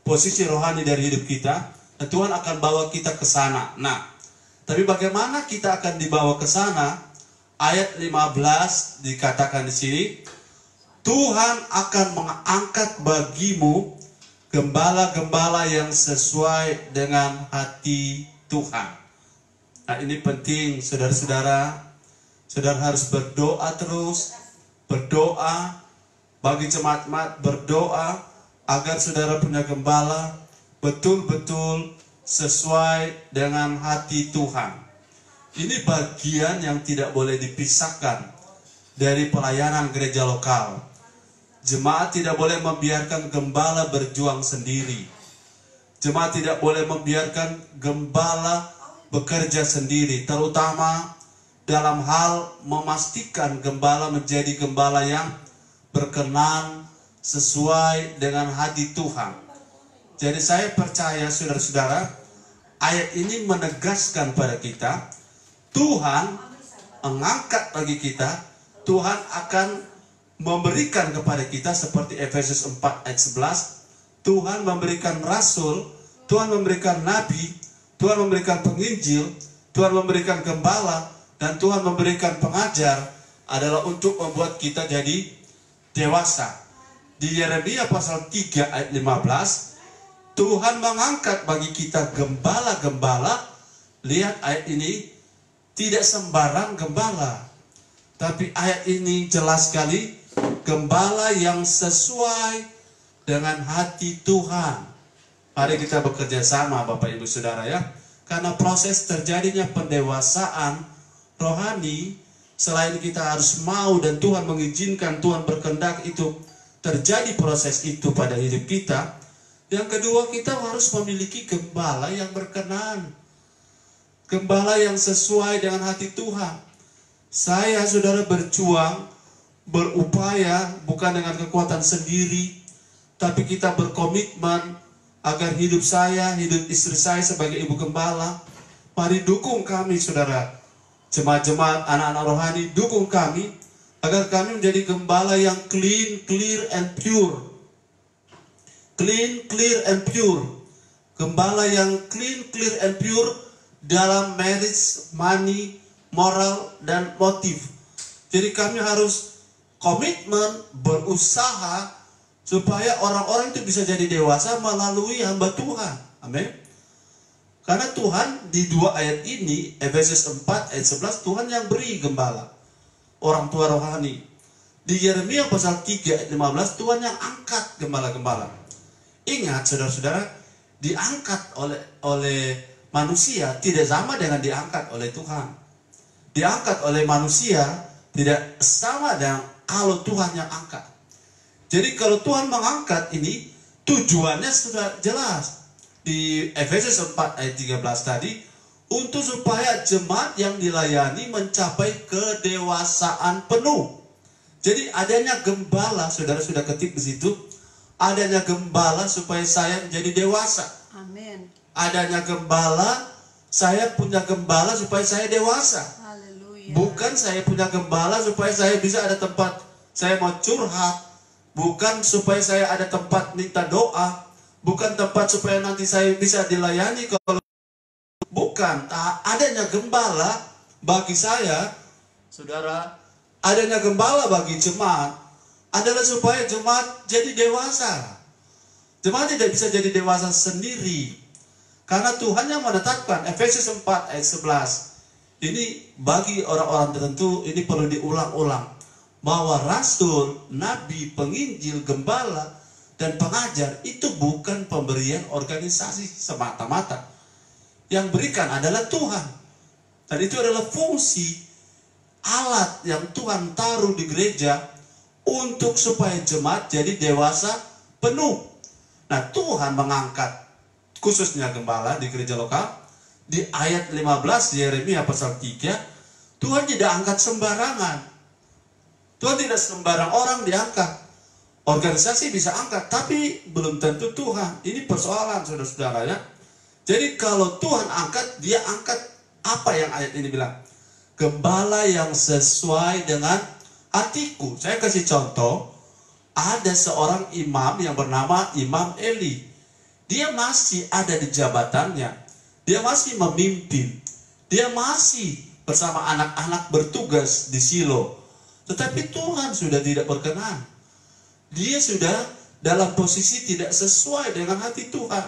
posisi rohani dari hidup kita, dan Tuhan akan bawa kita ke sana. Nah, tapi bagaimana kita akan dibawa ke sana? Ayat 15 dikatakan di sini, Tuhan akan mengangkat bagimu gembala-gembala yang sesuai dengan hati Tuhan. Nah, ini penting, saudara-saudara. Saudara harus berdoa terus, berdoa bagi jemaat-jemaat, berdoa agar saudara punya gembala betul-betul sesuai dengan hati Tuhan. Ini bagian yang tidak boleh dipisahkan dari pelayanan gereja lokal. Jemaat tidak boleh membiarkan gembala berjuang sendiri. Jemaat tidak boleh membiarkan gembala bekerja sendiri, terutama dalam hal memastikan gembala menjadi gembala yang berkenan sesuai dengan hati Tuhan. Jadi saya percaya saudara-saudara, ayat ini menegaskan pada kita, Tuhan mengangkat bagi kita, Tuhan akan memberikan kepada kita seperti Efesus 4 ayat 11, Tuhan memberikan rasul, Tuhan memberikan nabi, Tuhan memberikan penginjil, Tuhan memberikan gembala, dan Tuhan memberikan pengajar adalah untuk membuat kita jadi dewasa. Di Yeremia pasal 3 ayat 15, Tuhan mengangkat bagi kita gembala-gembala. Lihat ayat ini, tidak sembarang gembala, tapi ayat ini jelas sekali, gembala yang sesuai dengan hati Tuhan. Mari kita bekerja sama Bapak Ibu Saudara ya, karena proses terjadinya pendewasaan rohani, selain kita harus mau dan Tuhan mengizinkan, Tuhan berkehendak itu terjadi proses itu pada hidup kita. Yang kedua, kita harus memiliki gembala yang berkenan, gembala yang sesuai dengan hati Tuhan. Saya, saudara, berjuang, berupaya bukan dengan kekuatan sendiri, tapi kita berkomitmen agar hidup saya, hidup istri saya sebagai ibu gembala. Mari dukung kami, saudara. Jemaat-jemaat, anak-anak rohani, dukung kami agar kami menjadi gembala yang clean, clear, and pure. Clean, clear, and pure. Gembala yang clean, clear, and pure dalam marriage, money, moral, dan motif. Jadi kami harus komitmen, berusaha supaya orang-orang itu bisa jadi dewasa melalui hamba Tuhan. Amin. Karena Tuhan di dua ayat ini, Efesus 4 ayat 11, Tuhan yang beri gembala, orang tua rohani. Di Yeremia pasal 3 ayat 15, Tuhan yang angkat gembala-gembala. Ingat saudara-saudara, diangkat oleh manusia tidak sama dengan diangkat oleh Tuhan. Diangkat oleh manusia tidak sama dengan kalau Tuhan yang angkat. Jadi kalau Tuhan mengangkat ini, tujuannya sudah jelas. Di Efesus 4 ayat 13 tadi, untuk supaya jemaat yang dilayani mencapai kedewasaan penuh. Jadi adanya gembala, saudara sudah ketik di situ, adanya gembala supaya saya menjadi dewasa. Amin. Adanya gembala, saya punya gembala supaya saya dewasa. Haleluya. Bukan saya punya gembala supaya saya bisa ada tempat saya mau curhat, bukan supaya saya ada tempat minta doa, bukan tempat supaya nanti saya bisa dilayani. Kalau bukan, adanya gembala bagi saya, saudara, adanya gembala bagi jemaat adalah supaya jemaat jadi dewasa. Jemaat tidak bisa jadi dewasa sendiri, karena Tuhan yang menetapkan. Efesus 4 ayat 11 ini bagi orang-orang tertentu, ini perlu diulang-ulang, bahwa rasul, nabi, penginjil, gembala, dan pengajar itu bukan pemberian organisasi semata-mata. Yang berikan adalah Tuhan. Dan itu adalah fungsi alat yang Tuhan taruh di gereja untuk supaya jemaat jadi dewasa penuh. Nah, Tuhan mengangkat khususnya gembala di gereja lokal. Di ayat 15 Yeremia pasal 3, Tuhan tidak angkat sembarangan. Tuhan tidak sembarang orang diangkat. Organisasi bisa angkat, tapi belum tentu Tuhan. Ini persoalan saudara-saudara ya. Jadi kalau Tuhan angkat, dia angkat apa yang ayat ini bilang? gembala yang sesuai dengan hatiku. Saya kasih contoh, ada seorang imam yang bernama Imam Eli. Dia masih ada di jabatannya, dia masih memimpin, dia masih bersama anak-anak bertugas di Shilo. Tetapi Tuhan sudah tidak berkenan. Dia sudah dalam posisi tidak sesuai dengan hati Tuhan.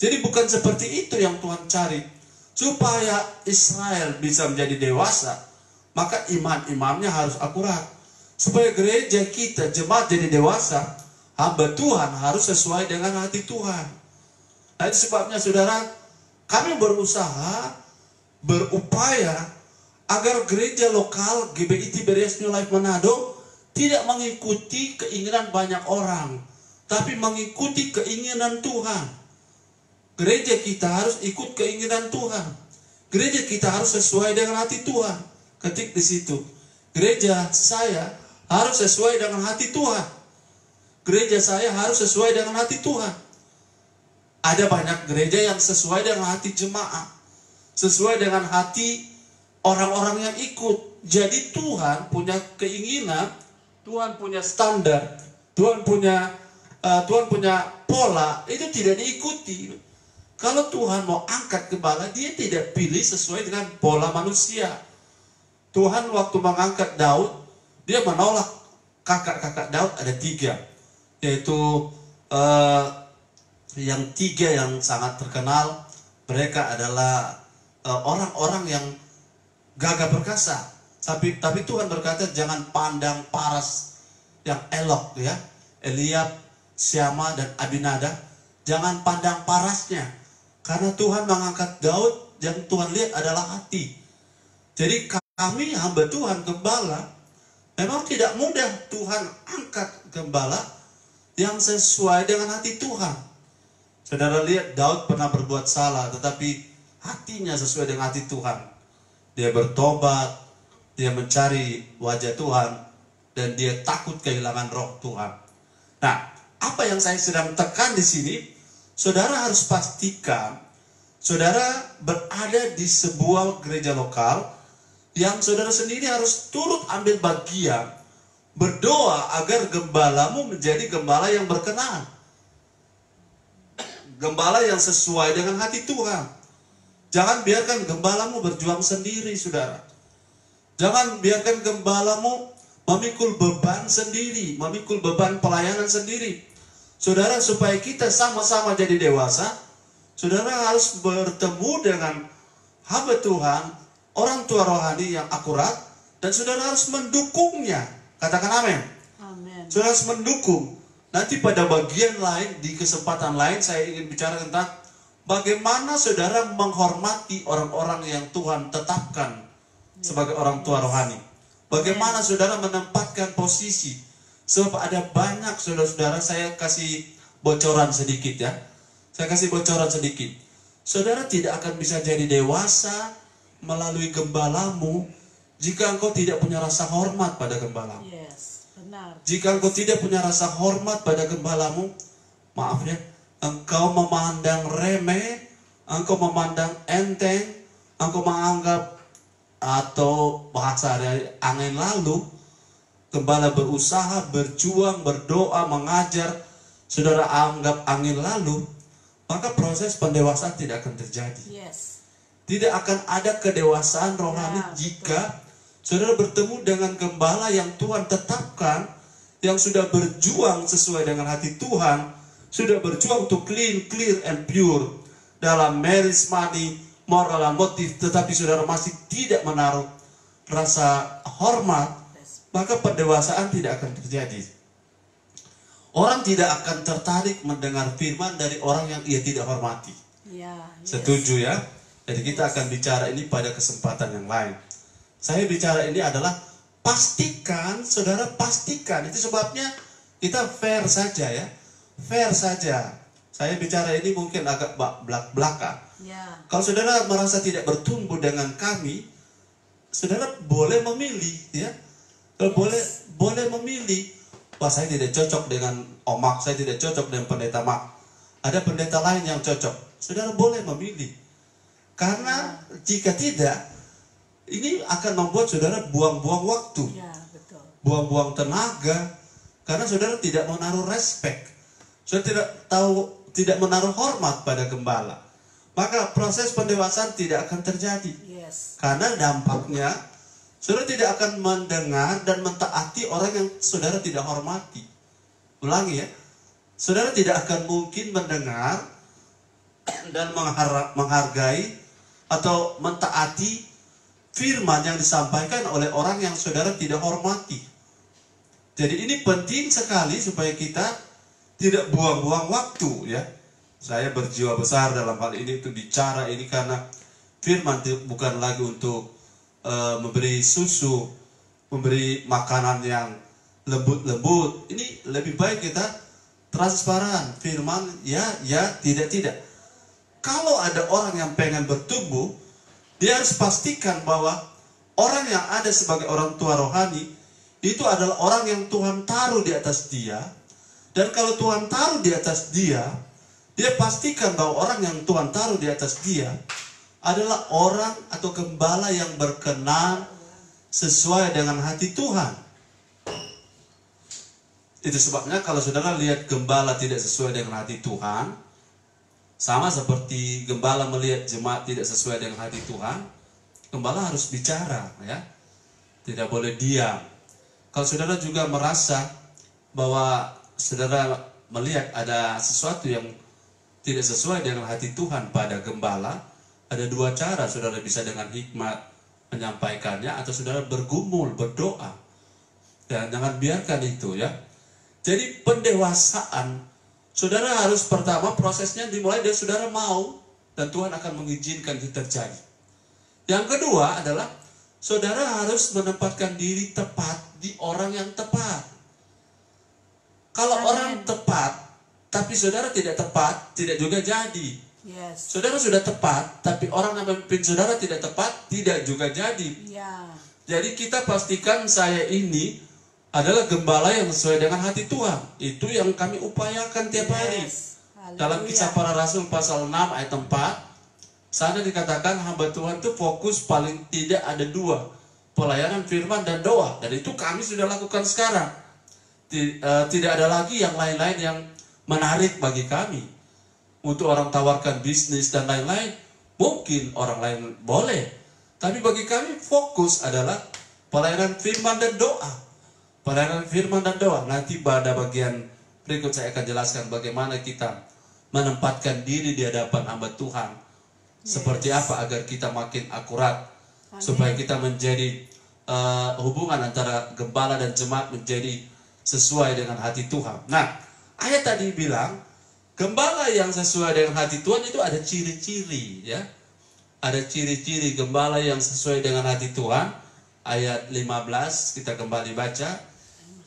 Jadi bukan seperti itu yang Tuhan cari. Supaya Israel bisa menjadi dewasa, maka imam-imamnya harus akurat. Supaya gereja kita, jemaat jadi dewasa, hamba Tuhan harus sesuai dengan hati Tuhan. Nah, itu sebabnya saudara, kami berusaha, berupaya agar gereja lokal GBI Tiberias New Life Manado tidak mengikuti keinginan banyak orang, tapi mengikuti keinginan Tuhan. Gereja kita harus ikut keinginan Tuhan. Gereja kita harus sesuai dengan hati Tuhan. Ketik di situ. Gereja saya harus sesuai dengan hati Tuhan. Gereja saya harus sesuai dengan hati Tuhan. Ada banyak gereja yang sesuai dengan hati jemaat, sesuai dengan hati orang-orang yang ikut. Jadi Tuhan punya keinginan, Tuhan punya standar, Tuhan punya pola, itu tidak diikuti. Kalau Tuhan mau angkat gembala, dia tidak pilih sesuai dengan pola manusia. Tuhan waktu mengangkat Daud, dia menolak kakak-kakak Daud ada 3. Yaitu yang 3 yang sangat terkenal, mereka adalah orang-orang yang gagah perkasa. Tapi Tuhan berkata jangan pandang paras yang elok ya. Eliab, Syama dan Abinadab, jangan pandang parasnya. Karena Tuhan mengangkat Daud, yang Tuhan lihat adalah hati. Jadi kami hamba Tuhan, gembala, memang tidak mudah Tuhan angkat gembala yang sesuai dengan hati Tuhan. Saudara lihat Daud pernah berbuat salah, tetapi hatinya sesuai dengan hati Tuhan. Dia bertobat, dia mencari wajah Tuhan, dan dia takut kehilangan roh Tuhan. Nah, apa yang saya sedang tekan di sini, saudara harus pastikan saudara berada di sebuah gereja lokal yang saudara sendiri harus turut ambil bagian berdoa agar gembalamu menjadi gembala yang berkenan, gembala yang sesuai dengan hati Tuhan. Jangan biarkan gembalamu berjuang sendiri, saudara. Jangan biarkan gembalamu memikul beban sendiri, memikul beban pelayanan sendiri. Saudara, supaya kita sama-sama jadi dewasa, saudara harus bertemu dengan hamba Tuhan, orang tua rohani yang akurat, dan saudara harus mendukungnya. Katakan amin. Amin. Saudara harus mendukung. Nanti pada bagian lain, di kesempatan lain, saya ingin bicara tentang bagaimana saudara menghormati orang-orang yang Tuhan tetapkan sebagai orang tua rohani. Bagaimana saudara menempatkan posisi. Sebab ada banyak saudara-saudara, saya kasih bocoran sedikit ya. Saya kasih bocoran sedikit. Saudara tidak akan bisa jadi dewasa melalui gembalamu jika engkau tidak punya rasa hormat pada gembalamu. Yes, benar. Jika engkau tidak punya rasa hormat pada gembalamu, maaf ya, engkau memandang remeh, engkau memandang enteng, engkau menganggap atau bahasa dari angin lalu. Gembala berusaha, berjuang, berdoa, mengajar, saudara anggap angin lalu, maka proses pendewasaan tidak akan terjadi. Yes. Tidak akan ada kedewasaan rohani jika saudara bertemu dengan gembala yang Tuhan tetapkan, yang sudah berjuang sesuai dengan hati Tuhan, sudah berjuang untuk clean, clear, and pure dalam marriage, money, moral, dan motif, tetapi saudara masih tidak menaruh rasa hormat, maka pendewasaan tidak akan terjadi. Orang tidak akan tertarik mendengar firman dari orang yang ia tidak hormati. Ya, yes. Setuju ya? Jadi kita akan bicara ini pada kesempatan yang lain. Saya bicara ini adalah pastikan, saudara pastikan. Itu sebabnya kita fair saja ya. Fair saja. Saya bicara ini mungkin agak belak-belakan. Ya. Kalau saudara merasa tidak bertumbuh dengan kami, saudara boleh memilih ya. Boleh memilih. Wah, saya tidak cocok dengan Omak, saya tidak cocok dengan pendeta Mak. Ada pendeta lain yang cocok. Saudara boleh memilih. Karena jika tidak, ini akan membuat saudara buang-buang waktu, Ya, betul. buang-buang tenaga, karena saudara tidak menaruh respect, saudara tidak menaruh hormat pada gembala. Maka proses pendewasaan tidak akan terjadi. Yes. Karena dampaknya saudara tidak akan mendengar dan mentaati orang yang saudara tidak hormati. Ulangi ya, saudara tidak akan mungkin mendengar dan menghargai atau mentaati firman yang disampaikan oleh orang yang saudara tidak hormati. Jadi ini penting sekali supaya kita tidak buang-buang waktu ya. Saya berjiwa besar dalam hal ini untuk bicara ini karena firman itu bukan lagi untuk memberi susu, memberi makanan yang lembut-lembut. Ini lebih baik kita transparan, firman ya, tidak. Kalau ada orang yang pengen bertumbuh, dia harus pastikan bahwa orang yang ada sebagai orang tua rohani itu adalah orang yang Tuhan taruh di atas dia. Dan kalau Tuhan taruh di atas dia, dia pastikan bahwa orang yang Tuhan taruh di atas dia adalah orang atau gembala yang berkenan sesuai dengan hati Tuhan. Itu sebabnya kalau saudara lihat gembala tidak sesuai dengan hati Tuhan, sama seperti gembala melihat jemaat tidak sesuai dengan hati Tuhan, gembala harus bicara ya. Tidak boleh diam. Kalau saudara juga merasa bahwa saudara melihat ada sesuatu yang tidak sesuai dengan hati Tuhan pada gembala, ada dua cara saudara bisa dengan hikmat menyampaikannya, atau saudara bergumul, berdoa. Dan jangan biarkan itu ya. Jadi pendewasaan, saudara harus pertama prosesnya dimulai dari saudara mau, dan Tuhan akan mengizinkan itu terjadi. Yang kedua adalah saudara harus menempatkan diri tepat di orang yang tepat. Kalau orang tepat, tapi saudara tidak tepat, tidak juga jadi. Yes. Saudara sudah tepat, tapi orang yang memimpin saudara tidak tepat, tidak juga jadi. Ya. Jadi kita pastikan saya ini adalah gembala yang sesuai dengan hati Tuhan. Itu yang kami upayakan tiap hari. Dalam Kisah Para Rasul pasal 6 ayat 4, sana dikatakan hamba Tuhan itu fokus paling tidak ada dua, pelayanan firman dan doa. Dan itu kami sudah lakukan sekarang. Tidak ada lagi yang lain-lain yang menarik bagi kami. Untuk orang tawarkan bisnis dan lain-lain, mungkin orang lain boleh. Tapi bagi kami fokus adalah pelayanan firman dan doa. Pelayanan firman dan doa. Nanti pada bagian berikut saya akan jelaskan bagaimana kita menempatkan diri di hadapan hamba Tuhan. Seperti apa agar kita makin akurat. Amin. Supaya kita menjadi hubungan antara gembala dan jemaat menjadi sesuai dengan hati Tuhan. Nah, ayat tadi bilang, gembala yang sesuai dengan hati Tuhan itu ada ciri-ciri ya. Ada ciri-ciri gembala yang sesuai dengan hati Tuhan. Ayat 15 kita kembali baca.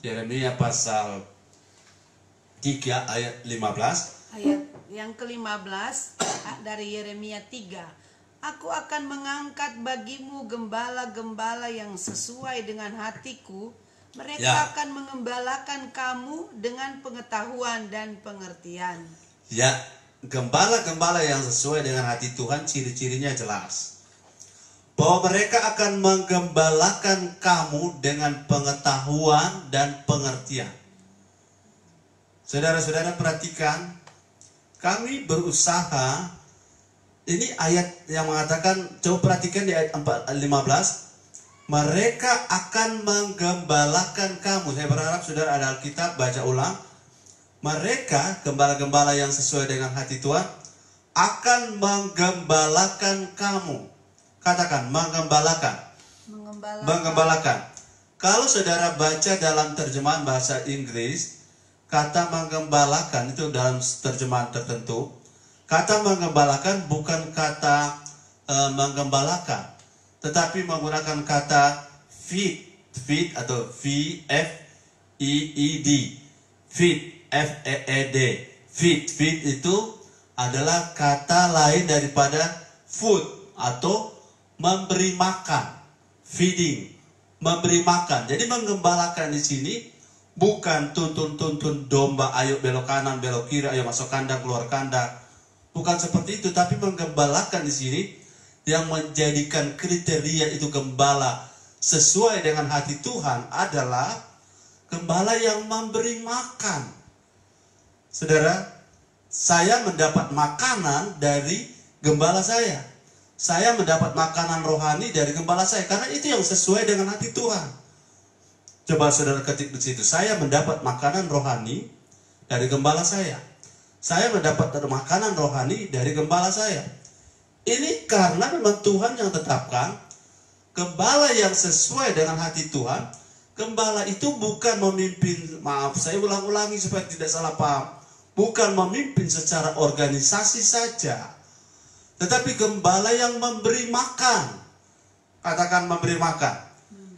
Yeremia pasal 3 ayat 15. Ayat yang ke-15 dari Yeremia 3. Aku akan mengangkat bagimu gembala-gembala yang sesuai dengan hatiku. Mereka akan mengembalakan kamu dengan pengetahuan dan pengertian. Ya, gembala-gembala yang sesuai dengan hati Tuhan, ciri-cirinya jelas. Bahwa mereka akan menggembalakan kamu dengan pengetahuan dan pengertian. Saudara-saudara perhatikan, kami berusaha, ini ayat yang mengatakan, coba perhatikan di ayat 15, mereka akan menggembalakan kamu. Saya berharap saudara ada Alkitab, baca ulang. Mereka, gembala-gembala yang sesuai dengan hati Tuhan, akan menggembalakan kamu. Katakan, menggembalakan. Menggembalakan. Kalau saudara baca dalam terjemahan bahasa Inggris, kata menggembalakan itu dalam terjemahan tertentu. Kata menggembalakan bukan kata menggembalakan, tetapi menggunakan kata feed atau V-F-E-E-D. Feed, F-E-E-D. Feed itu adalah kata lain daripada food atau memberi makan. Feeding, memberi makan. Jadi menggembalakan di sini bukan tuntun domba, ayo belok kanan, belok kiri, ayo masuk kandang, keluar kandang. Bukan seperti itu, tapi menggembalakan di sini yang menjadikan kriteria itu gembala sesuai dengan hati Tuhan adalah gembala yang memberi makan. Saudara, saya mendapat makanan dari gembala saya. Saya mendapat makanan rohani dari gembala saya, karena itu yang sesuai dengan hati Tuhan. Coba saudara ketik di situ, saya mendapat makanan rohani dari gembala saya. Saya mendapat makanan rohani dari gembala saya. Ini karena memang Tuhan yang tetapkan gembala yang sesuai dengan hati Tuhan. Gembala itu bukan memimpin, maaf saya ulang-ulangi supaya tidak salah paham, bukan memimpin secara organisasi saja, tetapi gembala yang memberi makan. Katakan memberi makan.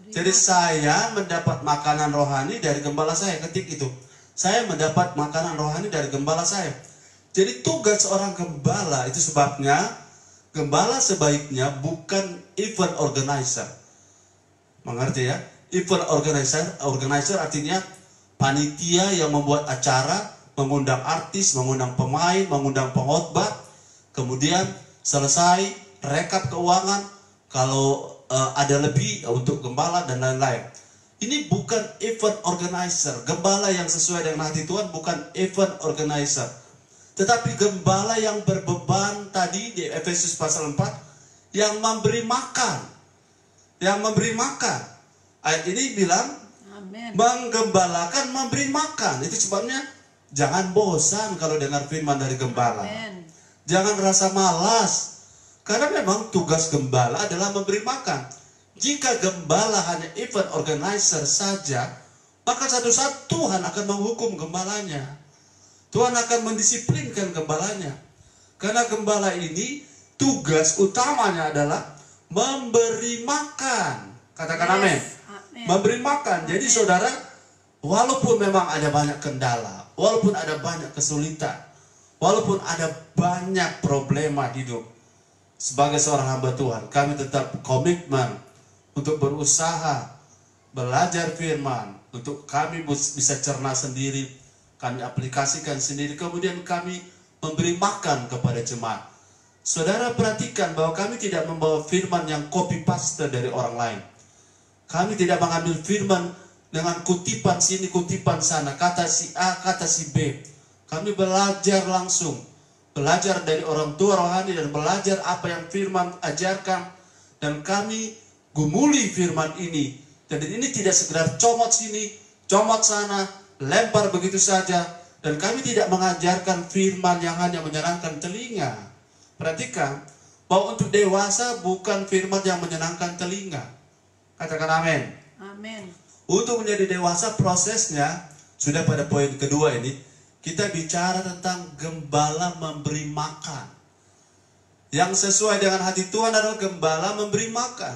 Jadi saya mendapat makanan rohani dari gembala saya, ketik itu. Saya mendapat makanan rohani dari gembala saya. Jadi tugas seorang gembala itu sebabnya gembala sebaiknya bukan event organizer. Mengerti ya? Event organizer artinya panitia yang membuat acara, mengundang artis, mengundang pemain, mengundang pengkhotbah, kemudian selesai rekap keuangan, kalau ada lebih untuk gembala dan lain-lain. Ini bukan event organizer. Gembala yang sesuai dengan hati Tuhan bukan event organizer, tetapi gembala yang berbeban tadi di Efesus pasal 4, yang memberi makan. Yang memberi makan. Ayat ini bilang, Amen. menggembalakan memberi makan. Itu sebabnya jangan bosan kalau dengar firman dari gembala. Amen. Jangan rasa malas. Karena memang tugas gembala adalah memberi makan. Jika gembala hanya event organizer saja, maka satu saat Tuhan akan menghukum gembalanya. Tuhan akan mendisiplinkan gembalanya. Karena gembala ini tugas utamanya adalah memberi makan. Katakan amin. Memberi makan. Jadi saudara, walaupun memang ada banyak kendala, walaupun ada banyak kesulitan, walaupun ada banyak problema hidup, sebagai seorang hamba Tuhan, kami tetap komitmen untuk berusaha belajar firman, untuk kami bisa cerna sendiri, kami aplikasikan sendiri, kemudian kami memberi makan kepada jemaat. Saudara perhatikan bahwa kami tidak membawa firman yang copy paste dari orang lain. Kami tidak mengambil firman dengan kutipan sini, kutipan sana, kata si A, kata si B. Kami belajar langsung, belajar dari orang tua rohani dan belajar apa yang firman ajarkan, dan kami gumuli firman ini. Jadi ini tidak sekedar comot sini, comot sana, lempar begitu saja. Dan kami tidak mengajarkan firman yang hanya menyenangkan telinga. Perhatikan bahwa untuk dewasa bukan firman yang menyenangkan telinga. Katakan amin. Amin. Untuk menjadi dewasa prosesnya sudah pada poin kedua ini. Kita bicara tentang gembala memberi makan. Yang sesuai dengan hati Tuhan adalah gembala memberi makan.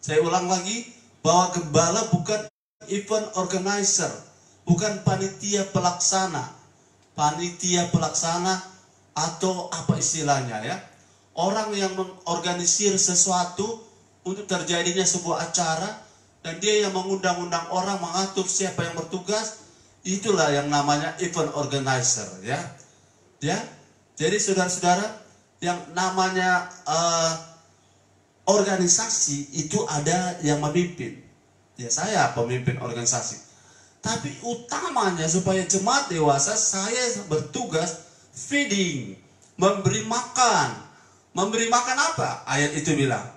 Saya ulang lagi bahwa gembala bukan event organizer, bukan panitia pelaksana. Panitia pelaksana atau apa istilahnya ya. Orang yang mengorganisir sesuatu untuk terjadinya sebuah acara, dan dia yang mengundang-undang orang, mengatur siapa yang bertugas, itulah yang namanya event organizer ya. Ya. Jadi saudara-saudara, yang namanya organisasi itu ada yang memimpin. Ya, saya pemimpin organisasi. Tapi utamanya supaya jemaat dewasa, saya bertugas feeding, memberi makan. Memberi makan apa? Ayat itu bilang,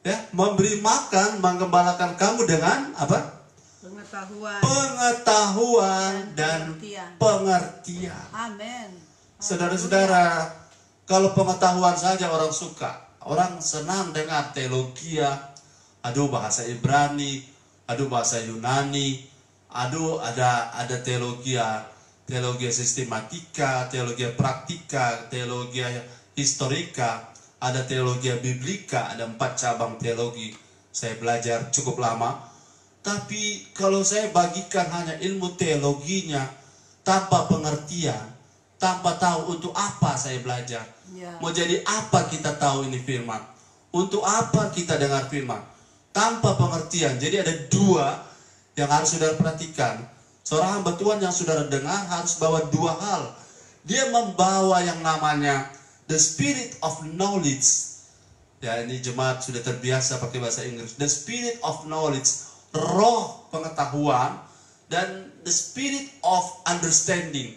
ya, memberi makan, menggembalakan kamu dengan apa? Pengetahuan. Pengetahuan dan pengertian. Amin. Saudara-saudara, kalau pengetahuan saja orang suka, orang senang dengar teologi, aduh bahasa Ibrani, aduh bahasa Yunani, aduh ada teologi sistematika, teologi praktika, teologi historika, ada teologi biblika, ada 4 cabang teologi. Saya belajar cukup lama. Tapi kalau saya bagikan hanya ilmu teologinya tanpa pengertian, tanpa tahu untuk apa saya belajar, mau jadi apa kita tahu ini firman, untuk apa kita dengar firman, tanpa pengertian. Jadi ada 2 yang harus saudara perhatikan. Seorang hamba Tuhan yang saudara dengar harus bawa 2 hal. Dia membawa yang namanya the spirit of knowledge, Ya, ini jemaat sudah terbiasa pakai bahasa Inggris. The spirit of knowledge, roh pengetahuan, dan the spirit of understanding,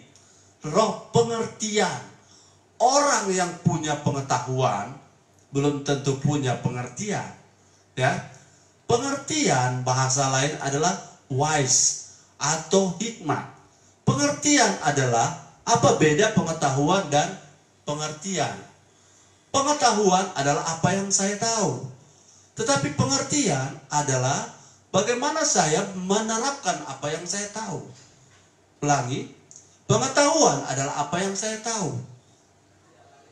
roh pengertian. Orang yang punya pengetahuan belum tentu punya pengertian. Ya, pengertian bahasa lain adalah wise atau hikmat. Pengertian adalah apa beda pengetahuan dan pengertian. Pengetahuan adalah apa yang saya tahu. Tetapi pengertian adalah bagaimana saya menerapkan apa yang saya tahu. Ulangi, pengetahuan adalah apa yang saya tahu.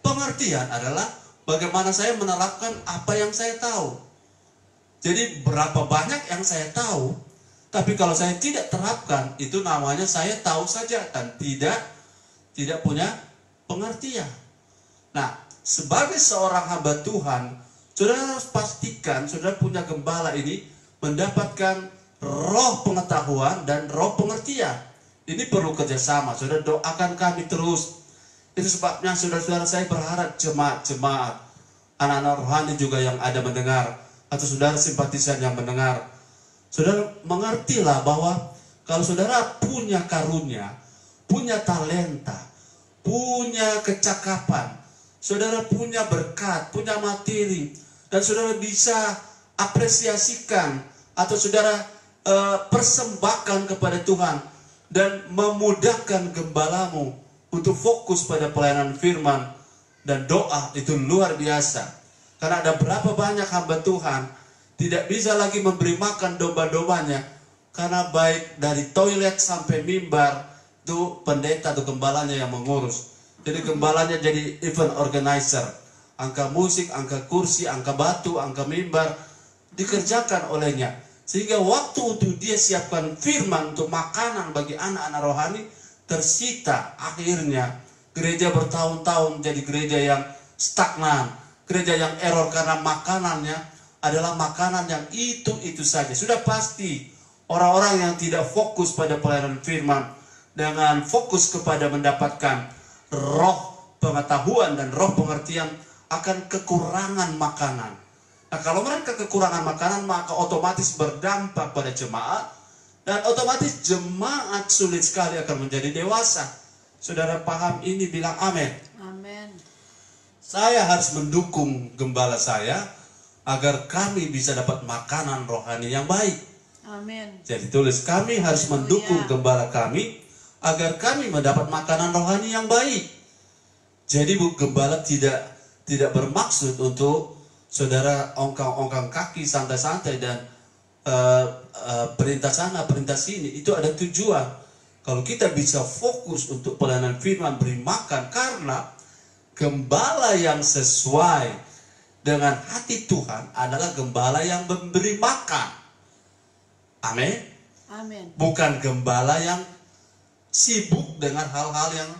Pengertian adalah bagaimana saya menerapkan apa yang saya tahu. Jadi berapa banyak yang saya tahu, tapi kalau saya tidak terapkan, itu namanya saya tahu saja dan tidak punya pengertian. Nah, sebagai seorang hamba Tuhan, saudara harus pastikan saudara punya gembala ini mendapatkan roh pengetahuan dan roh pengertian. Ini perlu kerjasama. Saudara doakan kami terus. Itu sebabnya saudara-saudara saya berharap jemaat-jemaat, anak-anak rohani juga yang ada mendengar, atau saudara simpatisan yang mendengar, saudara mengertilah bahwa kalau saudara punya karunia, punya talenta, punya kecakapan, saudara punya berkat, punya materi, dan saudara bisa apresiasikan atau saudara persembahkan kepada Tuhan dan memudahkan gembalamu untuk fokus pada pelayanan firman dan doa, itu luar biasa. Karena ada berapa banyak hamba Tuhan tidak bisa lagi memberi makan domba-dombanya, karena baik dari toilet sampai mimbar itu pendeta atau gembalanya yang mengurus. Jadi gembalanya jadi event organizer. Angka musik, angka kursi, angka batu, angka mimbar dikerjakan olehnya. Sehingga waktu untuk dia siapkan firman untuk makanan bagi anak-anak rohani tersita. Akhirnya gereja bertahun-tahun jadi gereja yang stagnan, gereja yang error karena makanannya adalah makanan yang itu saja. Sudah pasti orang-orang yang tidak fokus pada pelayanan firman dengan fokus kepada mendapatkan roh pengetahuan dan roh pengertian akan kekurangan makanan. Nah, kalau mereka kekurangan makanan, maka otomatis berdampak pada jemaat, dan otomatis jemaat sulit sekali akan menjadi dewasa. Saudara paham ini, bilang amin. Amin. Saya harus mendukung gembala saya agar kami bisa dapat makanan rohani yang baik. Amin. Jadi tulis, kami harus mendukung gembala kami agar kami mendapat makanan rohani yang baik. Jadi gembala tidak bermaksud untuk saudara ongkang-ongkang kaki santai-santai dan perintah sana, perintah sini. Itu ada tujuan. Kalau kita bisa fokus untuk pelayanan firman, beri makan, karena gembala yang sesuai dengan hati Tuhan adalah gembala yang memberi makan. Amin. Amin. Bukan gembala yang sibuk dengan hal-hal yang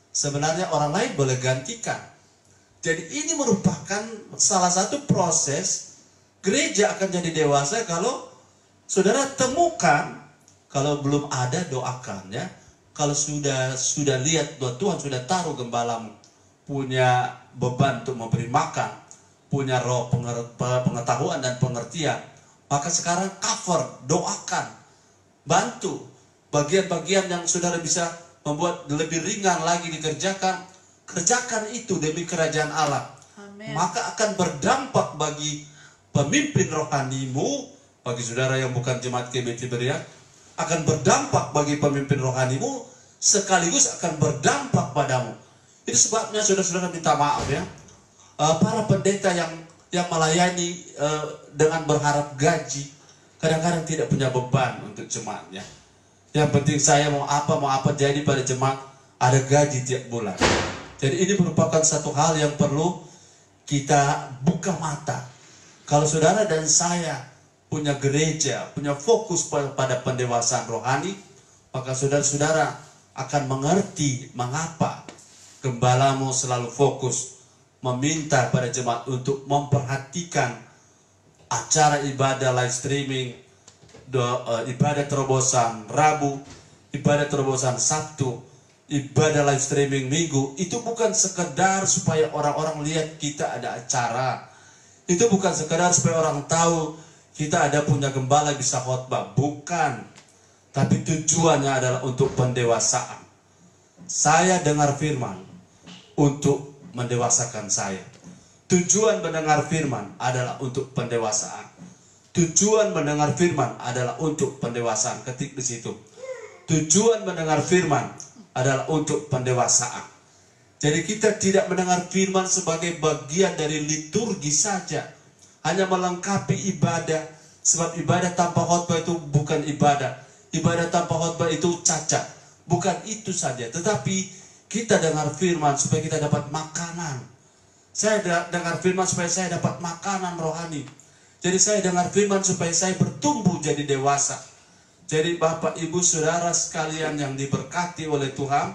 sebenarnya orang lain boleh gantikan. Jadi ini merupakan salah satu proses gereja akan jadi dewasa kalau saudara temukan, kalau belum ada doakan ya. Kalau sudah lihat bahwa Tuhan sudah taruh gembalamu punya beban untuk memberi makan, punya roh pengetahuan dan pengertian, maka sekarang cover, doakan, bantu bagian-bagian yang saudara bisa membuat lebih ringan lagi dikerjakan. Kerjakan itu demi kerajaan Allah. Amin. Maka akan berdampak bagi pemimpin rohanimu, bagi saudara yang bukan jemaat GBT Beria, akan berdampak bagi pemimpin rohanimu, sekaligus akan berdampak padamu. Itu sebabnya saudara-saudara minta maaf ya, para pendeta yang melayani dengan berharap gaji, kadang-kadang tidak punya beban untuk jemaatnya. Yang penting saya mau apa jadi pada jemaat, ada gaji tiap bulan. Jadi ini merupakan satu hal yang perlu kita buka mata. Kalau saudara dan saya punya gereja, punya fokus pada pendewasaan rohani, maka saudara-saudara akan mengerti mengapa gembalamu selalu fokus meminta pada jemaat untuk memperhatikan acara ibadah live streaming, ibadah terobosan Rabu, ibadah terobosan Sabtu, ibadah live streaming Minggu. Itu bukan sekedar supaya orang-orang lihat kita ada acara. Itu bukan sekedar supaya orang tahu kita ada punya gembala bisa khotbah. Bukan. Tapi tujuannya adalah untuk pendewasaan. Saya dengar firman untuk mendewasakan saya. Tujuan mendengar firman adalah untuk pendewasaan. Tujuan mendengar firman adalah untuk pendewasaan. Ketik di situ. Tujuan mendengar firman adalah untuk pendewasaan. Jadi kita tidak mendengar firman sebagai bagian dari liturgi saja. Hanya melengkapi ibadah. Sebab ibadah tanpa khotbah itu bukan ibadah. Ibadah tanpa khotbah itu cacat. Bukan itu saja. Tetapi kita dengar firman supaya kita dapat makanan. Saya dengar firman supaya saya dapat makanan rohani. Jadi saya dengar firman supaya saya bertumbuh jadi dewasa. Jadi Bapak, Ibu, Saudara sekalian yang diberkati oleh Tuhan,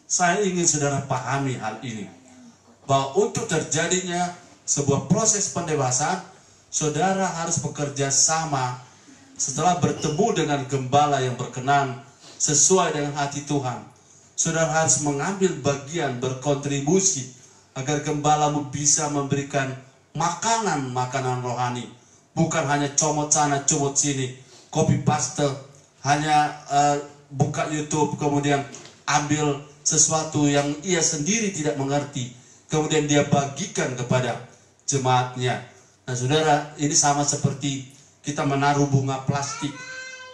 saya ingin saudara pahami hal ini. Bahwa untuk terjadinya sebuah proses pendewasaan, saudara harus bekerja sama setelah bertemu dengan gembala yang berkenan sesuai dengan hati Tuhan. Saudara harus mengambil bagian, berkontribusi agar gembalamu bisa memberikan makanan rohani. Bukan hanya comot sana, comot sini, copy paste, hanya buka YouTube, kemudian ambil sesuatu yang ia sendiri tidak mengerti, kemudian dia bagikan kepada jemaatnya. Nah saudara, ini sama seperti kita menaruh bunga plastik,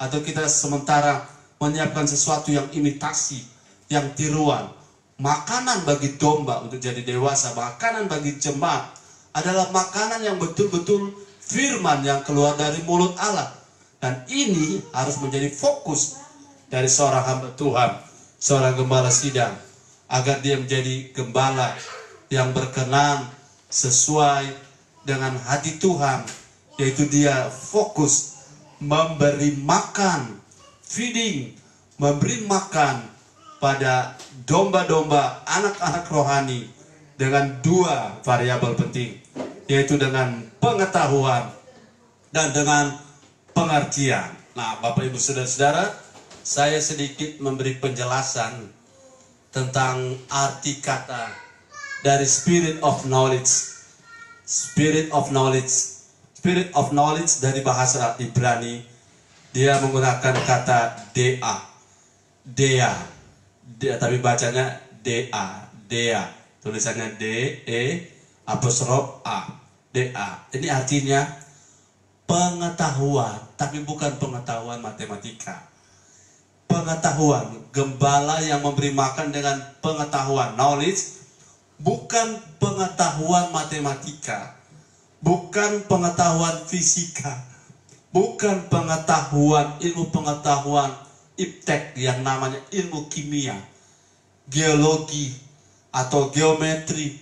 atau kita sementara menyiapkan sesuatu yang imitasi, yang tiruan. Makanan bagi domba untuk jadi dewasa, makanan bagi jemaat adalah makanan yang betul-betul firman yang keluar dari mulut Allah. Dan ini harus menjadi fokus dari seorang hamba Tuhan, seorang gembala sidang, agar dia menjadi gembala yang berkenan sesuai dengan hati Tuhan, yaitu dia fokus memberi makan, feeding, memberi makan pada domba-domba, anak-anak rohani dengan dua variabel penting, yaitu dengan pengetahuan dan dengan pengertian. Nah, Bapak Ibu Saudara-saudara, saya sedikit memberi penjelasan tentang arti kata dari spirit of knowledge. Spirit of knowledge. Spirit of knowledge dari bahasa Ibrani, dia menggunakan kata dea. Dea, tapi bacanya dea, dea. Tulisannya D-E apostrof A. DA. Ini artinya pengetahuan, tapi bukan pengetahuan matematika. Pengetahuan, gembala yang memberi makan dengan pengetahuan, knowledge, bukan pengetahuan matematika, bukan pengetahuan fisika, bukan pengetahuan ilmu pengetahuan iptek yang namanya ilmu kimia, geologi, atau geometri,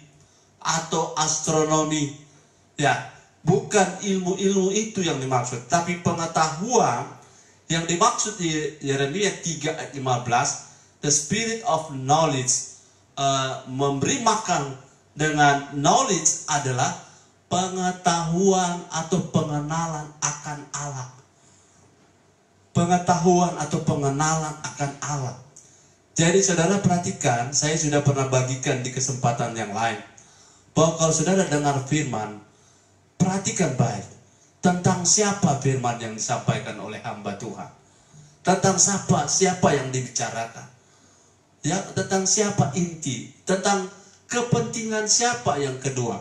atau astronomi. Ya, bukan ilmu-ilmu itu yang dimaksud, tapi pengetahuan yang dimaksud di Yeremia 3 ayat 15, the spirit of knowledge, memberi makan dengan knowledge adalah pengetahuan atau pengenalan akan Allah. Pengetahuan atau pengenalan akan Allah. Jadi saudara perhatikan, saya sudah pernah bagikan di kesempatan yang lain, bahwa kalau saudara dengar firman, perhatikan baik tentang siapa firman yang disampaikan oleh hamba Tuhan, tentang siapa yang dibicarakan, ya, tentang siapa inti, tentang kepentingan siapa yang kedua,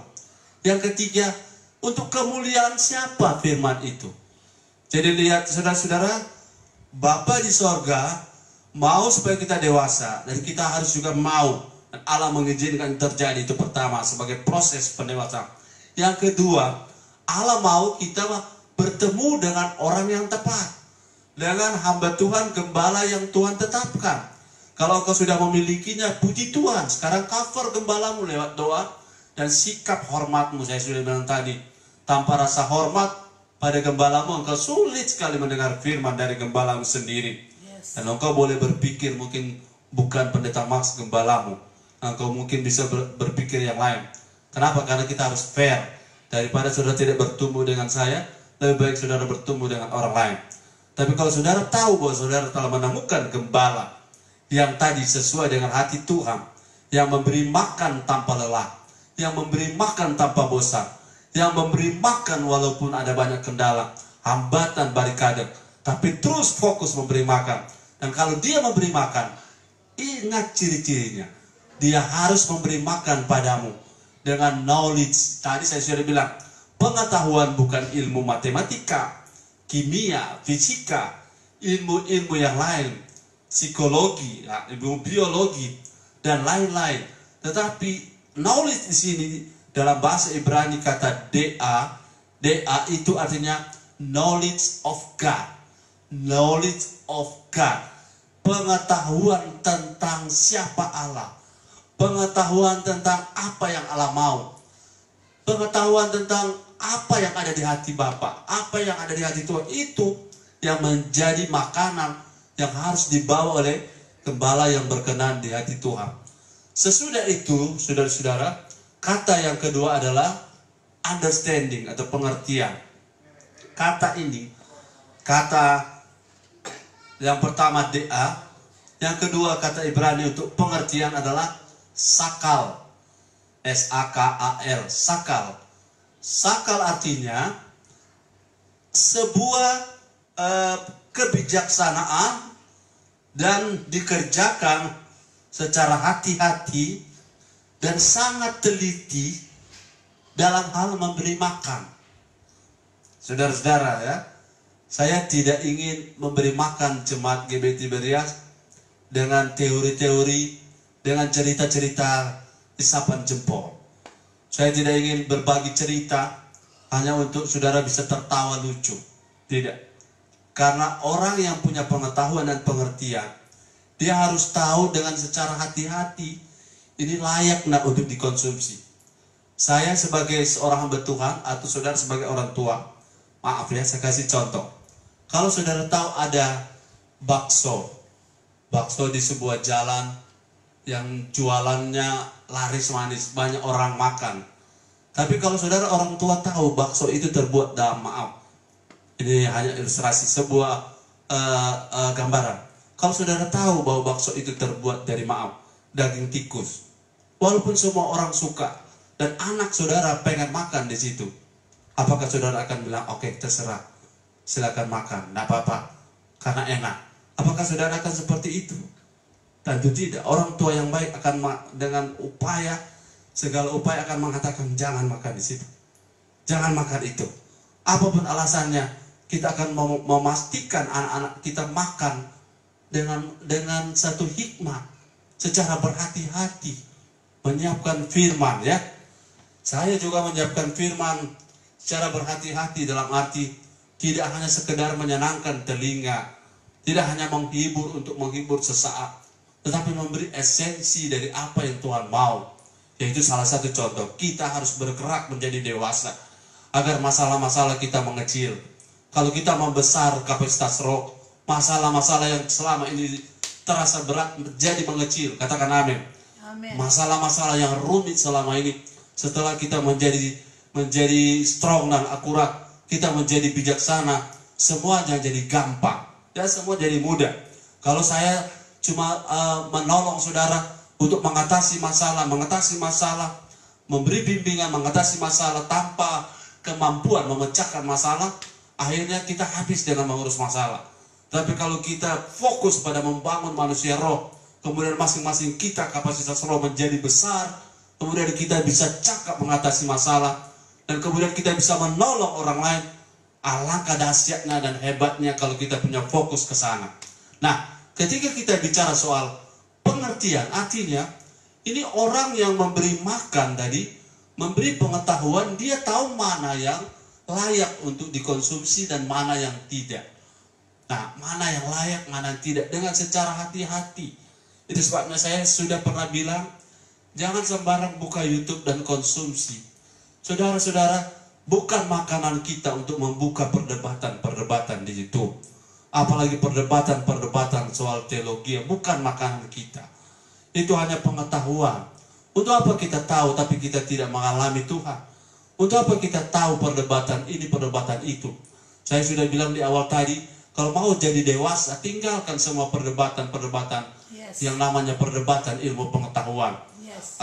yang ketiga, untuk kemuliaan siapa firman itu. Jadi lihat saudara-saudara, Bapa di sorga mau supaya kita dewasa, dan kita harus juga mau, dan Allah mengizinkan terjadi. Itu pertama, sebagai proses pendewasaan. Yang kedua, Allah mau kita bertemu dengan orang yang tepat, dengan hamba Tuhan, gembala yang Tuhan tetapkan. Kalau kau sudah memilikinya, puji Tuhan. Sekarang cover gembalamu lewat doa dan sikap hormatmu. Saya sudah bilang tadi, tanpa rasa hormat pada gembalamu, engkau sulit sekali mendengar firman dari gembalamu sendiri. Dan engkau boleh berpikir mungkin bukan pendeta Max gembalamu. Engkau mungkin bisa berpikir yang lain. Kenapa? Karena kita harus fair. Daripada saudara tidak bertumbuh dengan saya, lebih baik saudara bertumbuh dengan orang lain. Tapi kalau saudara tahu bahwa saudara telah menemukan gembala yang tadi sesuai dengan hati Tuhan, yang memberi makan tanpa lelah, yang memberi makan tanpa bosan, yang memberi makan walaupun ada banyak kendala, hambatan, barikade, tapi terus fokus memberi makan. Dan kalau dia memberi makan, ingat ciri-cirinya. Dia harus memberi makan padamu dengan knowledge. Tadi saya sudah bilang, pengetahuan bukan ilmu matematika, kimia, fisika, ilmu-ilmu yang lain, psikologi, ilmu biologi, dan lain-lain. Tetapi knowledge di sini dalam bahasa Ibrani kata DA. DA itu artinya knowledge of God. Knowledge of God. Pengetahuan tentang siapa Allah. Pengetahuan tentang apa yang Allah mau. Pengetahuan tentang apa yang ada di hati Bapa, apa yang ada di hati Tuhan, itu yang menjadi makanan yang harus dibawa oleh gembala yang berkenan di hati Tuhan. Sesudah itu, saudara-saudara, kata yang kedua adalah understanding atau pengertian. Kata ini, kata yang pertama DA, yang kedua kata Ibrani untuk pengertian adalah sakal. S-A-K-A-L, sakal. Sakal artinya sebuah kebijaksanaan dan dikerjakan secara hati-hati dan sangat teliti dalam hal memberi makan. Saudara-saudara ya, saya tidak ingin memberi makan jemaat GBI Tiberias dengan teori-teori, dengan cerita-cerita isapan jempol. Saya tidak ingin berbagi cerita hanya untuk saudara bisa tertawa lucu. Tidak. Karena orang yang punya pengetahuan dan pengertian, dia harus tahu dengan secara hati-hati, ini layak nak untuk dikonsumsi. Saya sebagai seorang hamba Tuhan atau saudara sebagai orang tua, maaf ya, saya kasih contoh. Kalau saudara tahu ada bakso di sebuah jalan yang jualannya laris manis, banyak orang makan. Tapi kalau saudara orang tua tahu bakso itu terbuat dalam, maaf, ini hanya ilustrasi sebuah gambaran. Kalau saudara tahu bahwa bakso itu terbuat dari, maaf, daging tikus, walaupun semua orang suka dan anak saudara pengen makan di situ, apakah saudara akan bilang, oke, terserah, silakan makan, tidak apa-apa, karena enak? Apakah saudara akan seperti itu? Tentu tidak. Orang tua yang baik akan dengan segala upaya akan mengatakan, jangan makan di situ, jangan makan itu. Apapun alasannya, kita akan memastikan anak-anak kita makan dengan satu hikmah, secara berhati-hati, menyiapkan firman ya. Saya juga menyiapkan firman secara berhati-hati, dalam arti tidak hanya sekedar menyenangkan telinga, tidak hanya menghibur untuk menghibur sesaat, tetapi memberi esensi dari apa yang Tuhan mau. Yaitu salah satu contoh, kita harus bergerak menjadi dewasa agar masalah-masalah kita mengecil. Kalau kita membesar kapasitas roh, masalah-masalah yang selama ini terasa berat menjadi mengecil. Katakan amin. Masalah-masalah yang rumit selama ini, setelah kita menjadi strong dan akurat, kita menjadi bijaksana, semuanya jadi gampang dan semua jadi mudah. Kalau saya cuma menolong saudara untuk mengatasi masalah, memberi bimbingan, mengatasi masalah tanpa kemampuan memecahkan masalah, akhirnya kita habis dengan mengurus masalah. Tapi kalau kita fokus pada membangun manusia roh, kemudian masing-masing kita kapasitas roh menjadi besar, kemudian kita bisa cakap mengatasi masalah, dan kemudian kita bisa menolong orang lain, alangkah dahsyatnya dan hebatnya kalau kita punya fokus ke sana. Nah, ketika kita bicara soal pengertian, artinya ini orang yang memberi makan tadi, memberi pengetahuan, dia tahu mana yang layak untuk dikonsumsi dan mana yang tidak. Nah, mana yang layak, mana yang tidak, dengan secara hati-hati. Itu sebabnya saya sudah pernah bilang, jangan sembarang buka YouTube dan konsumsi. Saudara-saudara, bukan makanan kita untuk membuka perdebatan-perdebatan di situ. Apalagi perdebatan-perdebatan soal teologi, bukan makanan kita. Itu hanya pengetahuan. Untuk apa kita tahu tapi kita tidak mengalami Tuhan? Untuk apa kita tahu perdebatan ini, perdebatan itu? Saya sudah bilang di awal tadi, kalau mau jadi dewasa, tinggalkan semua perdebatan-perdebatan yang namanya perdebatan ilmu pengetahuan.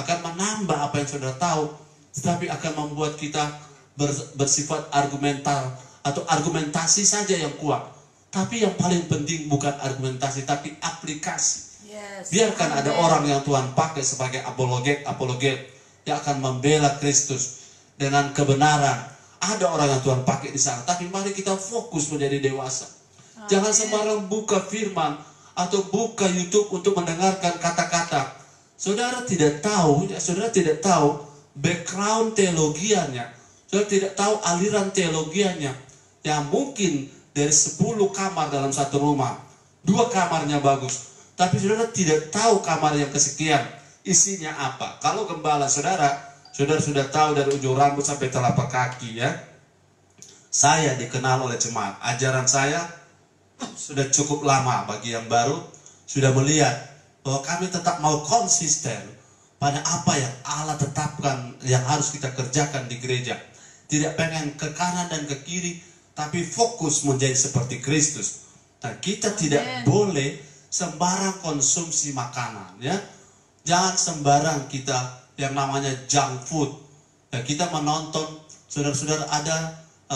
Akan menambah apa yang saudara tahu, tetapi akan membuat kita bersifat argumental atau argumentasi saja yang kuat. Tapi yang paling penting bukan argumentasi, tapi aplikasi. Yes. Biarkan ada orang yang Tuhan pakai sebagai apologet yang akan membela Kristus dengan kebenaran. Ada orang yang Tuhan pakai di sana. Tapi mari kita fokus menjadi dewasa. Jangan sembarang buka firman atau buka YouTube untuk mendengarkan kata-kata. Saudara tidak tahu background teologiannya. Saudara tidak tahu aliran teologiannya. Yang mungkin dari 10 kamar dalam satu rumah, 2 kamarnya bagus, tapi saudara tidak tahu kamar yang kesekian isinya apa. Kalau gembala saudara sudah tahu dari ujung rambut sampai telapak kaki ya. Saya dikenal oleh jemaat, ajaran saya sudah cukup lama. Bagi yang baru sudah melihat bahwa kami tetap mau konsisten pada apa yang Allah tetapkan yang harus kita kerjakan di gereja. Tidak pengen ke kanan dan ke kiri, tapi fokus menjadi seperti Kristus. Nah, kita tidak boleh sembarang konsumsi makanan ya. Jangan sembarang kita yang namanya junk food. Nah, kita menonton saudara-saudara ada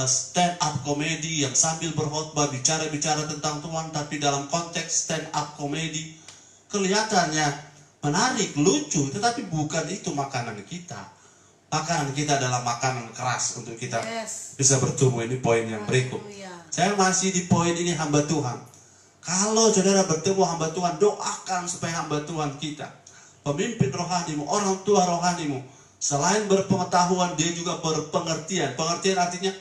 stand up komedi yang sambil berkhotbah bicara tentang Tuhan, tapi dalam konteks stand up komedi kelihatannya menarik, lucu, tetapi bukan itu makanan kita. Makanan kita adalah makanan keras untuk kita bisa bertumbuh. Ini poin yang berikut. Saya masih di poin ini, hamba Tuhan. Kalau saudara bertemu hamba Tuhan, doakan supaya hamba Tuhan kita, pemimpin rohanimu, orang tua rohanimu, selain berpengetahuan, dia juga berpengertian. Pengertian artinya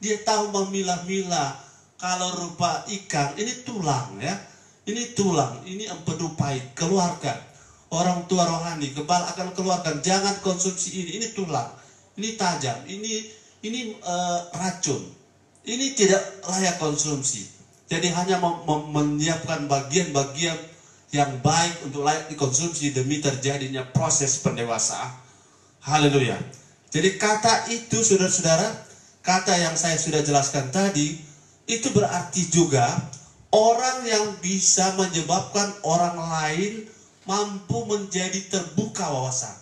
dia tahu memilah-milah. Kalau rupa ikan, ini tulang ya. Ini tulang, ini empedu pahit, keluarkan. Orang tua rohani, gembala akan keluarkan, jangan konsumsi ini tulang, ini tajam, ini racun, ini tidak layak konsumsi. Jadi hanya menyiapkan bagian-bagian yang baik untuk layak dikonsumsi demi terjadinya proses pendewasaan. Haleluya. Jadi kata itu saudara-saudara, kata yang saya sudah jelaskan tadi, itu berarti juga orang yang bisa menyebabkan orang lain mampu menjadi terbuka wawasan.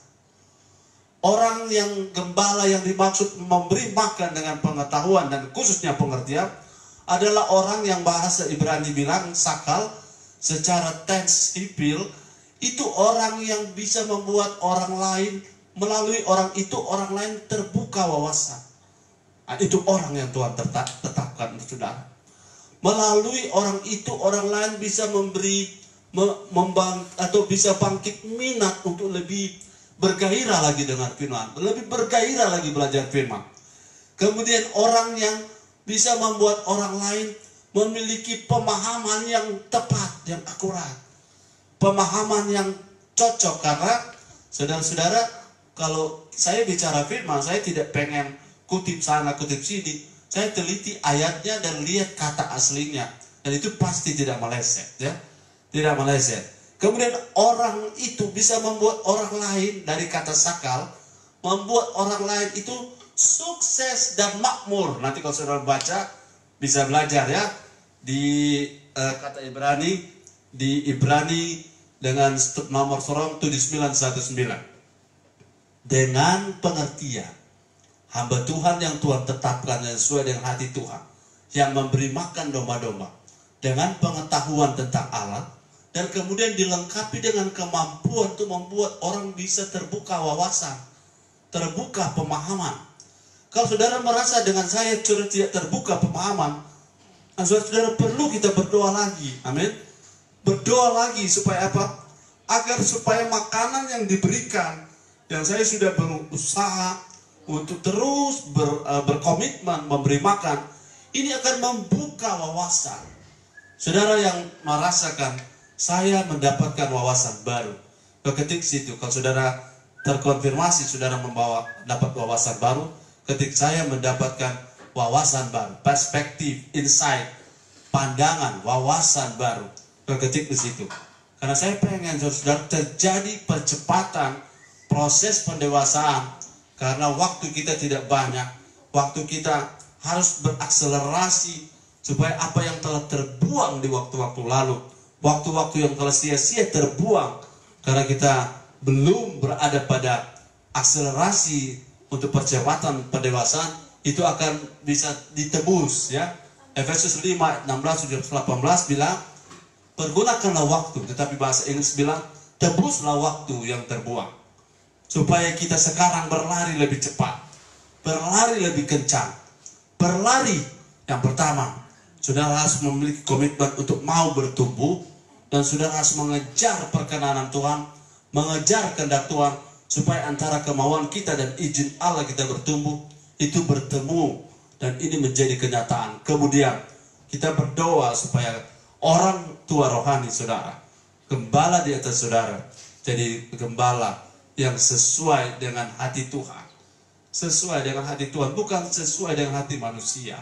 Orang yang gembala yang dimaksud memberi makan dengan pengetahuan dan khususnya pengertian adalah orang yang bahasa Ibrani bilang sakal, secara teks sipil, itu orang yang bisa membuat orang lain, melalui orang itu orang lain terbuka wawasan. Nah, itu orang yang Tuhan tetapkan saudara. Melalui orang itu orang lain bisa memberi atau bisa bangkit minat untuk lebih bergairah lagi dengan firman, lebih bergairah lagi belajar firman. Kemudian orang yang bisa membuat orang lain memiliki pemahaman yang tepat, yang akurat, pemahaman yang cocok. Karena saudara-saudara, kalau saya bicara firman, saya tidak pengen kutip sana kutip sini. Saya teliti ayatnya dan lihat kata aslinya, dan itu pasti tidak meleset ya. Tidak meleset. Kemudian orang itu bisa membuat orang lain, dari kata sakal, membuat orang lain itu sukses dan makmur. Nanti kalau saudara baca, bisa belajar ya. Di kata Ibrani, di Ibrani dengan nomor sorong 7919. Dengan pengertian, hamba Tuhan yang Tuhan tetapkan yang sesuai dengan hati Tuhan, yang memberi makan domba-domba, dengan pengetahuan tentang Allah, dan kemudian dilengkapi dengan kemampuan untuk membuat orang bisa terbuka wawasan, terbuka pemahaman. Kalau saudara merasa dengan saya sudah tidak terbuka pemahaman, saudara perlu kita berdoa lagi. Amin. Berdoa lagi supaya apa? Agar supaya makanan yang diberikan, yang saya sudah berusaha untuk terus berkomitmen memberi makan, ini akan membuka wawasan. Saudara yang merasakan saya mendapatkan wawasan baru, ketik situ. Kalau saudara terkonfirmasi saudara dapat wawasan baru, ketik saya mendapatkan wawasan baru, perspektif, insight, pandangan, wawasan baru, ketik di situ. Karena saya pengen saudara terjadi percepatan proses pendewasaan, karena waktu kita tidak banyak, waktu kita harus berakselerasi supaya apa yang telah terbuang di waktu-waktu lalu, waktu-waktu yang telah sia-sia terbuang karena kita belum berada pada akselerasi untuk percepatan pendewasaan, itu akan bisa ditebus ya. Efesus 5 ayat 16-18 bilang, pergunakanlah waktu, tetapi bahasa Inggris bilang, tebuslah waktu yang terbuang. Supaya kita sekarang berlari lebih cepat, berlari lebih kencang. Berlari yang pertama, saudara harus memiliki komitmen untuk mau bertumbuh, dan saudara harus mengejar perkenanan Tuhan, mengejar kehendak Tuhan, supaya antara kemauan kita dan izin Allah kita bertumbuh, itu bertemu, dan ini menjadi kenyataan. Kemudian kita berdoa supaya orang tua rohani saudara, gembala di atas saudara, jadi gembala yang sesuai dengan hati Tuhan. Sesuai dengan hati Tuhan, bukan sesuai dengan hati manusia.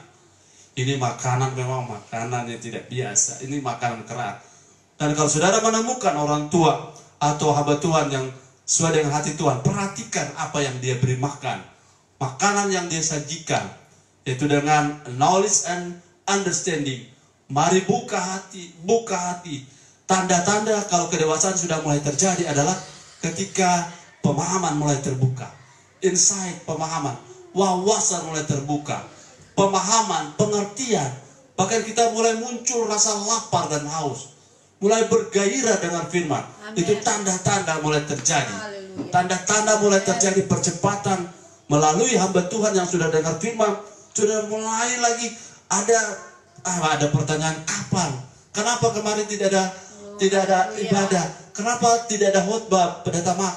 Ini makanan memang makanan yang tidak biasa, ini makanan keras. Dan kalau saudara menemukan orang tua atau hamba Tuhan yang sesuai dengan hati Tuhan, perhatikan apa yang dia beri makan. Makanan yang dia sajikan, yaitu dengan knowledge and understanding. Mari buka hati, buka hati. Tanda-tanda kalau kedewasaan sudah mulai terjadi adalah ketika pemahaman mulai terbuka. Insight, pemahaman, wawasan mulai terbuka. Pemahaman, pengertian. Bahkan kita mulai muncul rasa lapar dan haus. Mulai bergairah dengan firman. Amen. Itu tanda-tanda mulai terjadi. Haleluya. Tanda-tanda mulai terjadi, percepatan melalui hamba Tuhan yang sudah dengar firman. Sudah mulai lagi ada pertanyaan, kapan? Kenapa kemarin tidak ada ibadah? Kenapa tidak ada khotbah pendeta Mak?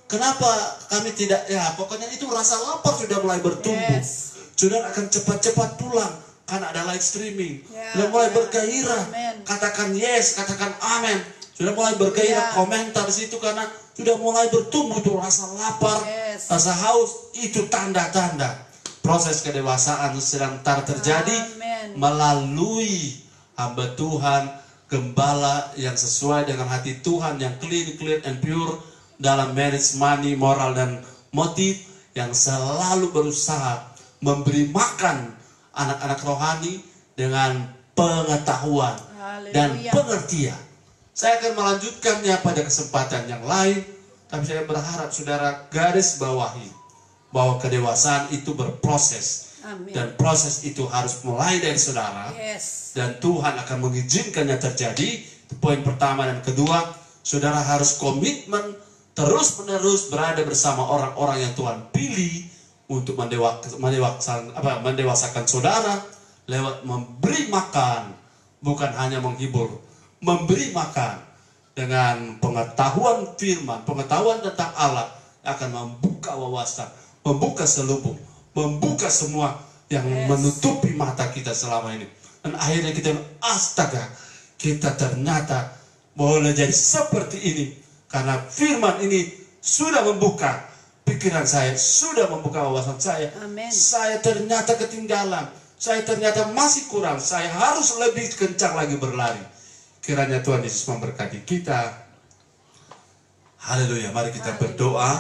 Kenapa kami tidak, ya pokoknya itu rasa lapar sudah mulai bertumbuh. Yes. Sudah akan cepat-cepat pulang karena ada live streaming. Ya, Sudah mulai ya. bergairah. Amen. Katakan yes, katakan amin. Sudah mulai bergairah, Ya. komentar di situ karena sudah mulai bertumbuh tuh rasa lapar, Yes. rasa haus. Itu tanda-tanda proses kedewasaan sedang terjadi. Amen. Melalui hamba Tuhan, gembala yang sesuai dengan hati Tuhan, yang clean and pure dalam marriage, money, moral, dan motif, yang selalu berusaha memberi makan anak-anak rohani dengan pengetahuan dan Haleluya. pengertian. Saya akan melanjutkannya pada kesempatan yang lain, tapi saya berharap saudara garis bawahi bahwa kedewasaan itu berproses. Amin. Dan proses itu harus mulai dari saudara. Yes. Dan Tuhan akan mengizinkannya terjadi. Itu poin pertama. Dan kedua, saudara harus komitmen terus-menerus berada bersama orang-orang yang Tuhan pilih untuk mendewasakan saudara lewat memberi makan, bukan hanya menghibur, memberi makan dengan pengetahuan firman, pengetahuan tentang Allah akan membuka wawasan, membuka selubung, membuka semua yang menutupi mata kita selama ini. Dan akhirnya kita, astaga, kita ternyata boleh jadi seperti ini. Karena firman ini sudah membuka pikiran saya, sudah membuka wawasan saya. Amen. Saya ternyata ketinggalan, saya ternyata masih kurang, saya harus lebih kencang lagi berlari. Kiranya Tuhan Yesus memberkati kita. Haleluya, mari kita berdoa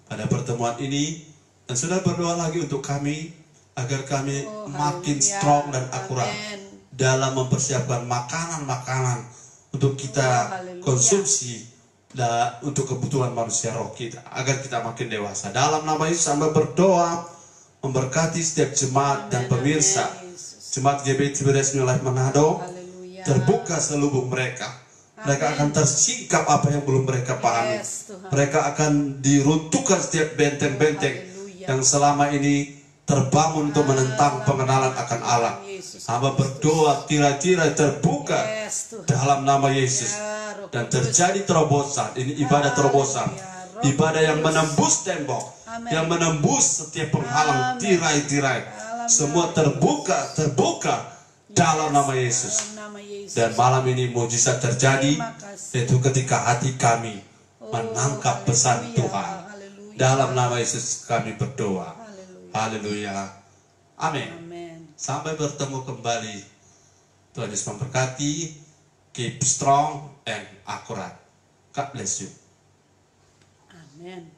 pada pertemuan ini. Dan sudah berdoa lagi untuk kami, agar kami makin haleluya. strong dan akurat Amen. dalam mempersiapkan makanan-makanan untuk kita haleluya. konsumsi untuk kebutuhan manusia roh kita, agar kita makin dewasa. Dalam nama Yesus hamba berdoa memberkati setiap jemaat dan pemirsa jemaat GBI Tiberias New Life Manado. Haleluya. Terbuka selubung mereka. Mereka akan tersingkap apa yang belum mereka pahami. Yes, Tuhan. Mereka akan diruntuhkan setiap benteng-benteng Haleluya. yang selama ini terbangun untuk menentang pengenalan akan Allah. Yesus Hamba berdoa tirai-tirai terbuka Yes, Tuhan. dalam nama Yesus. Ya, Roh Dan Kudus. terjadi terobosan. Ini ibadah terobosan. Haleluya. Roh Ibadah yang Kudus. menembus tembok. Amen. Yang menembus setiap penghalang, Amen. tirai-tirai. Semua terbuka dalam nama Yesus. Dalam nama Yesus. Dan malam ini mujizat terjadi, Terima kasih. yaitu ketika hati kami menangkap pesan haleluya. Tuhan. Haleluya. Dalam nama Yesus kami berdoa. Haleluya. Haleluya. Amin. Amen. Sampai bertemu kembali. Tuhan Yesus memberkati. Keep strong and akurat. God bless you. Amen.